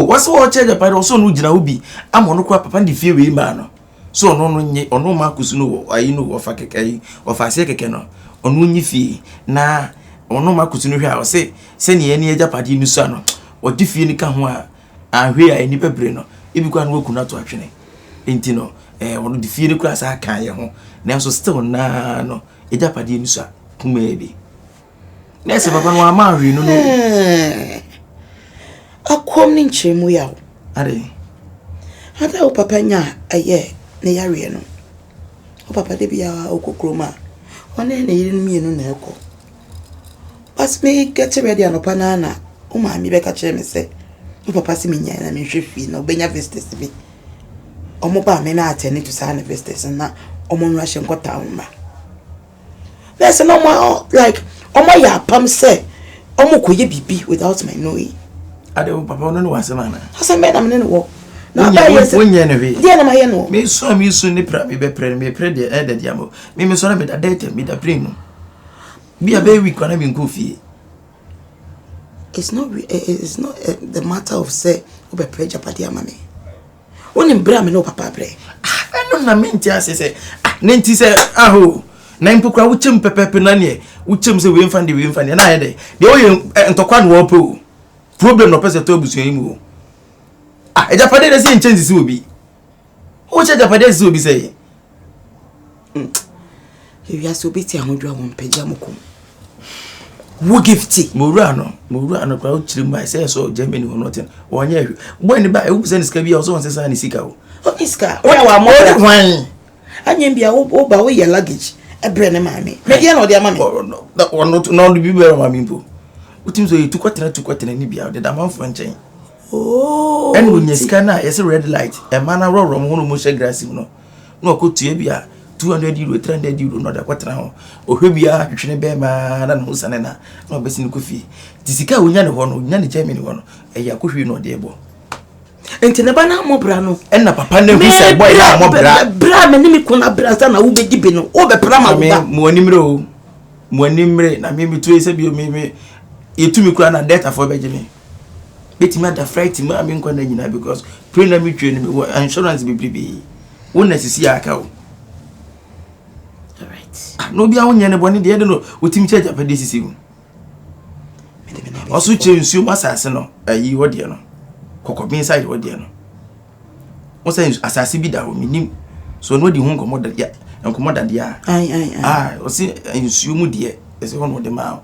What's what change papa so no gina obi amono kwa papa ndi fie we ma no. So no nye ono Marcus no ayi no ofa keke ofa se keke no. Ono nyi fie na ono Marcus no hwa o se ne ye ne ajapade ni so no. Odi fie ni ka ho a ahwe a eni bebre no. Ebi kwa no waku na to atwene. Enti no ono di fie ni kwa sa kan ye ho. Na so still na no ajapade ni so a kuma ebi. Nese papa no amahwe no no. Akom ni nchemu yawo. Ade. Hada o papa nya aye ne yare no. O papa de bia okokroma. One ne yiri mienu na eko. Pas me get ready anopa na o ma mi be ka kire me se. O papa si minya na me hwefi na obenya visitors bi. Omo ba me na attend to sa na visitors na omo nwa hye nkota mba. There's no more like omo ya pam se omo koye bibi without my knowing. Ade o papa no wasema na. Asa me na me ne wo. Na ba yes. Wonye ne we. Dia na ma ye no. Me so ni pra me be pre de e de dia mo. Me so na me da date me da pre no. Be a be week na me nko fie. It's not the matter of say o be pre japade ama me. Oni bra me no papa pre. No na me ntia se na nti se aho. Na impokra wo chem pepepe na ne. Wo chem se we mfa de na ye de o ye ntokwa no wo pe. Problem no person to busu yimu. Ejapade dey say change si obi. O che japade si obi say. You are so busy ahodwa won pagya moko. Wo gifti. Mowura no kwa o chiri mba say so Germany or nothing. Wonye ahwe. Boy ni ba e wo send sika bia o so won say ni sika o. O iska. O ya wa mo hwan. Anyem bia wo ba wo ye luggage. Ebre ne maame. Me dia no dia maame. No bi be maame mpo. Utim so you kwatena ni bia de da manfo nchen. Oh. And when you scan yes red light, a man a roll from one motion grass no. No could to bia 200 euro, 300 euro, no da kwatena ho. O hwebia hwehwe be ma na no sanena. No besin kofi. Tisika wonya ne ho no, nya ne Germany ho no. E ya kohwe no de ebo. Enti ne ba na mo bra no. En na papa na hu say boy na mo bra. Bra me ni me ko na bra sa na wo be dibe no. O be pra ma wo ba. Mo animre o. Mo animre na me to ese bi o me etumi kura na data for bejime. Betimi ada fright ma me nkwa na nyina because pray na me twe me insurance be bibi. Wo na sisi aka o. All right. No bia wonye ne bone de no otimi charge apade sisi wo. Oso che nsuo masase no ayi wo de no. Kokobin inside wo de no. Wo say asase bi da wo minim. So no di hu nkomo da ya nkomo da de a. Ai. O si nsuo mu de e se ho no de ma.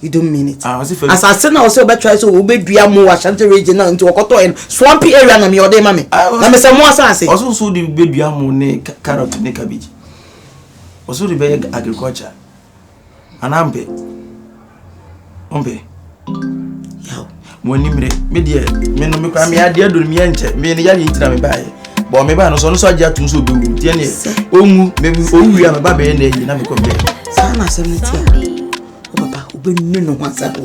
You don't mean it. As I said now, also better try so we be dua mo Ashanti region now into Okoto and swampy area na me ode mame. Na me say mo asase. Also so the be dua mo ne carrot ne cabbage. Also the be agriculture. Anambe. Ombe. Yo. Mo ni me de me no me kwa me ade aduru me enche. Me ne yare ntina me bae. Bo me ba no so agya tum so be wu. Tie ne onwu me owu ya me ba be na yi na me ko be. Sana semtia. Papa, ube no one side.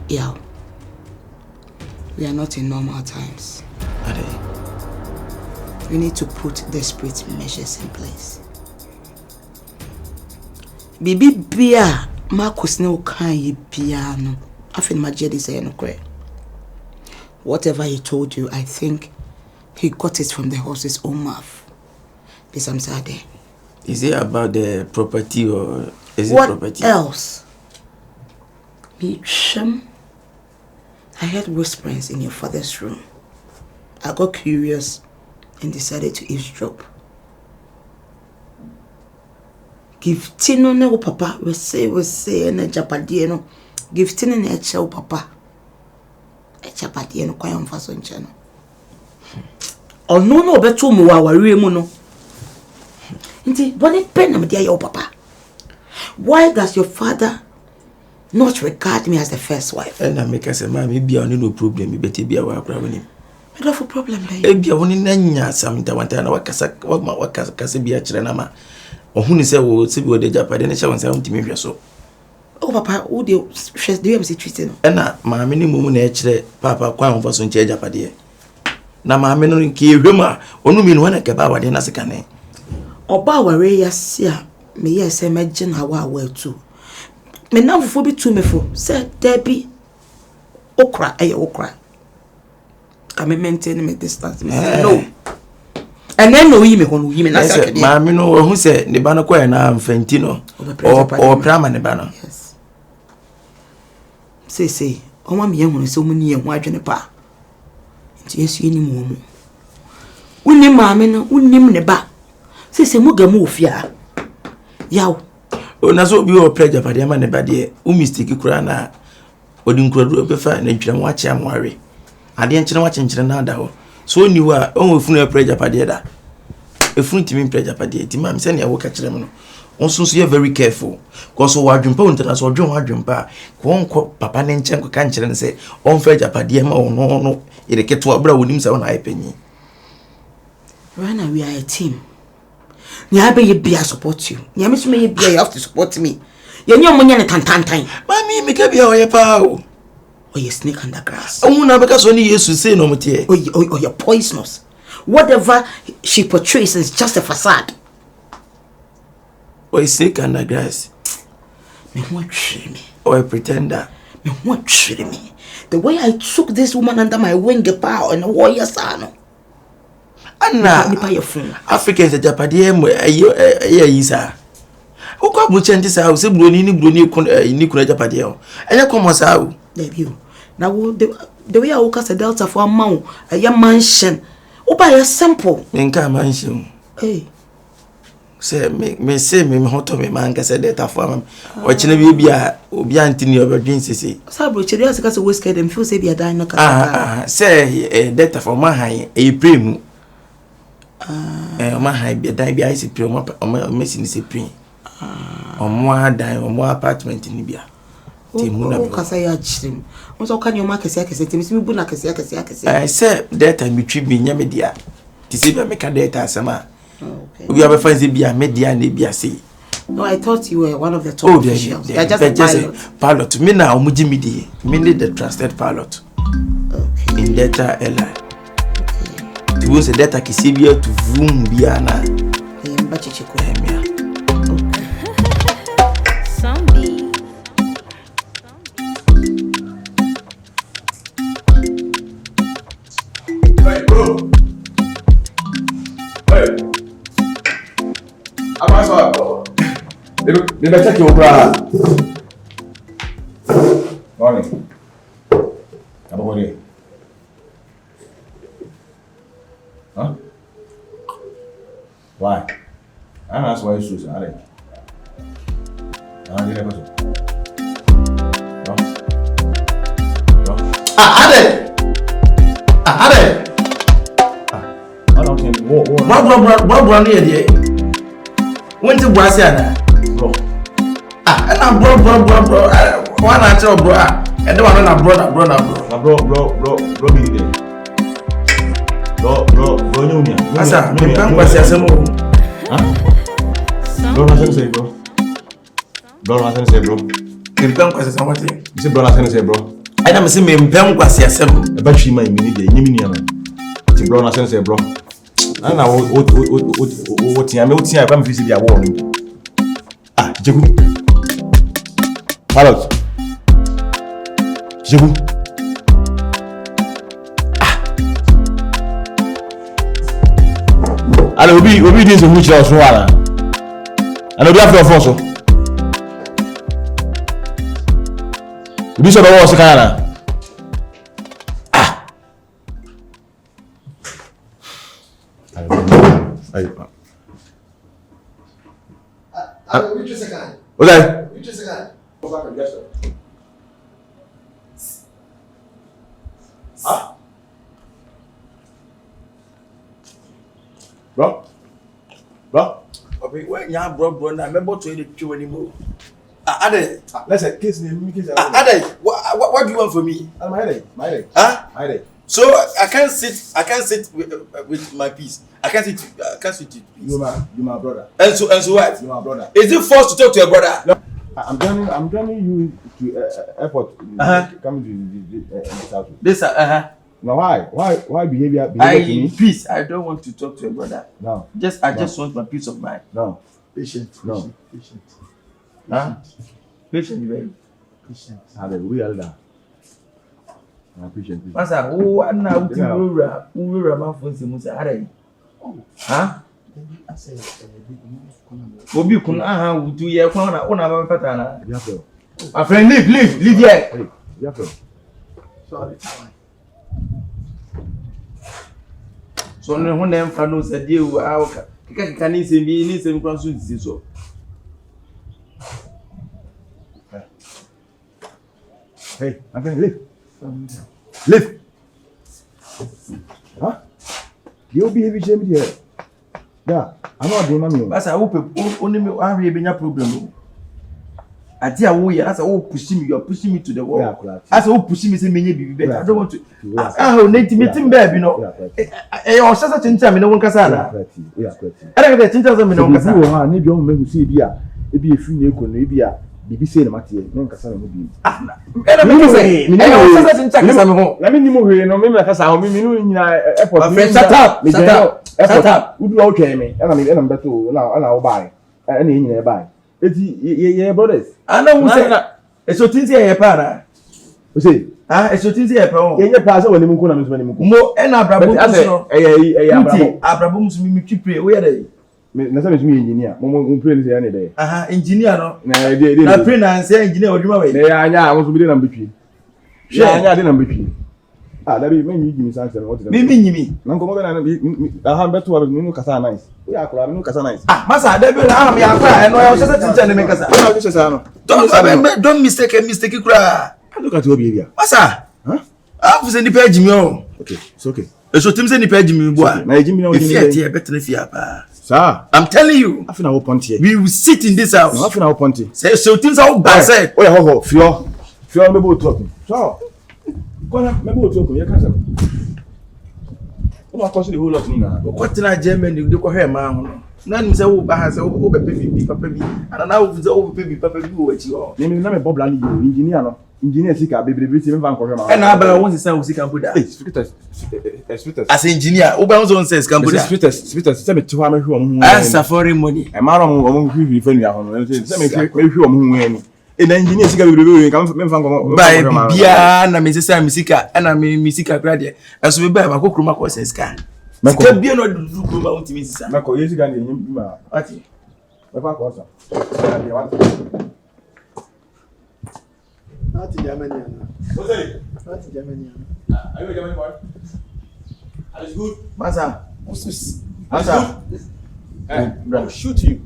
Yeah. We are not in normal times. We need to put desperate measures in place. Bibi bia Marcus no kan piano. I think my jedi say no cry. Whatever he told you, I think he got it from the horse's own mouth. This I'm sad. Is it about the property or is it what property? What else? I heard whisperings in your father's room. I got curious and decided to eavesdrop. Give Tino no papa, we say and a Japadieno. Give Tino a chow papa. A Japadieno quite for son channel. Oh no, better more our remono. Indeed, what a pen, my dear your papa. Why does your father not regard me as the first wife? And I make us a man, maybe I no problem, you better be our problem. I don't have a problem, baby. I want to know something. I want to know what can be a chrenama. Or who say, oh, see what the Japanese shall say to me. So, oh, papa, who do you have treating? And now, my minimum nature, papa, quite was on change Japadia. Now, my memory key rumor, only mean when I get about in as a cane. Or bow away, yes, yeah, may yes, imagine how I will too. Me now for be to me for said Debbie okra okra. Can me maintain me distance? No. And then no me who me na say ma me no who say ne ba no kwa na Fentino or Prama ne ba no. Yes. Say o ma me ehunu say o mu ni ehun adwene pa. Nti yesu eni mu mu. Unni ma me no unnim ne ba. Say mu ga mu ofia. Yaw. Na so bi o preja pade ma ne ba de o mistake kura na odi nkuru be fa na ntwira mo ache amware ade nkyere wa chenkyere na da ho so ni wa o funu preja pade da e funu timi preja pade ti ma me se na wo ka kire me no onso so you very careful because o wadwempa wonta so odwen wadwempa ko onko papa ne nkyere ko ka nkyere ne se on preja pade ma o no ire keto abra wonim se wona ayepanyi. Rana, we are a team. You support you. You have to support me. You know money and tan. Mommy, make a be a pow. Or you snake under grass. Oh, no, because only you to say no more. Or you're poisonous. Whatever she portrays is just a facade. Or you snake under grass. Me what treat me. Or a pretender. Me what treat me. The way I took this woman under my wing, power and a warrior son. Anna, Africans at Japadiem, a year. O kwa buchenti sa o se broni ni kuna Japadio. Enya komo sa o. Debut. Now the way I walk as a delta for a mount, a young mansion. O buy a sample. Menka mansion. Hey. Say me say me hoto me man kase delta for am. O chine bi bia obi antini obadwin sisi. Sabro chiri asika se whiskey dem feel say be a dine no kasa. Say delta for man han e premu. Oma high be dan bia isi pre oma mesi ni se pre. Oma dan oma apartment ni bia. Ti mu na kasa ya chim. Onso ka nyoma kese ti mi bu na kese. Say data mi twi bi nya media. Ti se bia me ka data asema. Okay. We have a fancy bia media na bia say. No, I thought you were one of the top officials. You're just a pilot. Me now, Mujimidi. Me the trusted pilot. Okay. In data airline. Okay. To use the data kisibia to vroom biana. Zombie. Hey, bro. Hey. I'm sorry. They better check your bra. Morning. How about you? Huh? Why? I don't ask why you're so sorry. I didn't know. No. Ade. I don't think what here. When to Brasiana? Bro. And I'm bro. One natural bro. And the one on brother. Bro, me there. Bro, you. Asa, me pam kwasi asemo. Huh? Bro, nothing say, bro. Bro, nothing say, bro. Me pam kwasi asemo what? You say bro, nothing say, bro. I don't say me pam kwasi asemo. E ba twi man mi ni dey, nyimi ni ana. Ti bro, nothing say, bro. Na o tia me o tia ba me fi si dia wo no. Jegu. Pilot. Jegu. Ale obi ni so mu chira so wala. Ana obi afro fo so. Obi so do wo so kana. Ay. Which is a guy? Okay. Which is a guy? Yes, sir. Huh? Bro? Okay, when you bro, na me to the tree anymore. Ade. Listen, kiss me, kiss me. Ade, what do you want from me? My headache. Huh? My headache. So I can't sit with my peace. I can't sit with peace. You my brother. And so what? You my brother. Is it forced to talk to your brother? No. I'm joining you to airport. Coming to this house. This Now why behavior to me? Peace. I don't want to talk to your brother. No. I just want my peace of mind. No. Patient. Huh? Patient, very. Patient. We are that. I'm patient. Masa, na ura ma phone se musa are. Huh? Obi kun wutu ye kwa na ba pata na. My friend, leave here. Sorry. So no ho na mfa no se die wu a kika ni se bi ni se mi kwa so disi so. Hey, my friend, leave. Huh? You behave shame here. Yeah, I'm not doing my. Basa only me ahwe be nya problem. Ati awo ye asa wo pushing me, you are pushing me to the wall. Asa wo pushing me say menye bibi better. I don't want to. Na intimate baby no. O sasa chincha me no won kasa na. We are quite. Ada ka chincha so me no kasa. Wo ha ne bi o mehu se bi a efi ne ko no bi a bibi se na mate no kasa na mo bi. Era me say. O sasa chincha kasa me ho. Na me ni mo hwe no me kasa ho me no nyina airport. Shut up. Udu o twa me. Ana me beto na wo bai. Ana nyina e bai. Eti ye brothers. Ana wo say na eso tinti ye para. O say eso tinti ye pa o. Ye pa se woni munku na me so woni munku. Mo e na abrabo musu no. Abrabo musu mi twipre wo ye dey. Me na say me sumi engineer. Mo pray ni say na dey. Engineer no. Na pray na say engineer oduma we. Na anya wo so bi dey na mbetwi. Hwe anya dey na mbetwi. Dabi me nyi gimi sanse me what dey. Me nyimi. Na nko mo be na beto wa me no kasa nice. We akora me no kasa nice. Masa dabi na am ya akora eno ya sese tincha ne me kasa. What you say no? Don't mistake kura. Look at your behavior. Masa. Huh? I was in the page me o. Okay, it's okay. So Tim say ni pay Jimmy boy. Na Jimmy na If you here better if you are. Sir, I'm telling you. Afina wo ponte. We will sit in this house. No afina wo ponte. Say so Tim say ba say. Oh yeah, ho. Fio me bo talk. So. Kona me bo talk. You can say. What cause the whole lot ni na. What na Germany dey ko hwe ma ho no. Na nim say wo ba ha say wo be baby papa bi. And na wo say wo baby papa bi wo achi ho. Ni na me bobla ni engineer no. Engineer sika bebrebe ti me van ko hwe ma. E na ba won say wo sika mpoda. Sweetest. As engineer, wo ba won say sika mpoda. Sweetest. Say me ti wa me hwe omo hu. Answer foreign money. E ma ro omo hwi fa nua ho no. Say me hwe omo hu ani. E na engineer sika bebrebe ka me van ko. Ba bia na me say misika na me misika kra de. Eso be ba ko kroma ko say sika. Sika bia no du kroma won ti misisa. Na ko yesi ga na enyim bi ma. Ati. Ba fa ko sa. Not Germany. What's it? Not Germany. Are you a German boy? That is good. Masa, what's this? Masa. Hey, I will shoot you.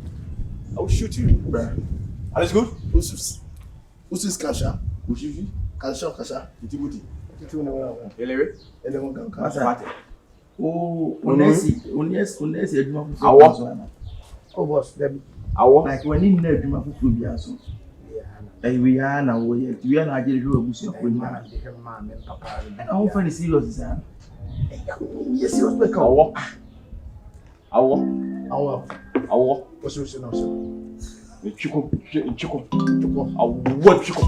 I will shoot you. That is good. Who's this Kasha? Who shoot you? Kasha. Itibuti. Kitu na wewe. Elewe. Elewe kanka. Masa. Oh, unesi adwuma fu. Awo. Oh boss, Debbie. Awo. Like when you na adwuma fu bi aso. We are now we are not getting to a bush of women. And all for the serious is yes, serious back. Awo. What's your name? Chico. Awo. Chico.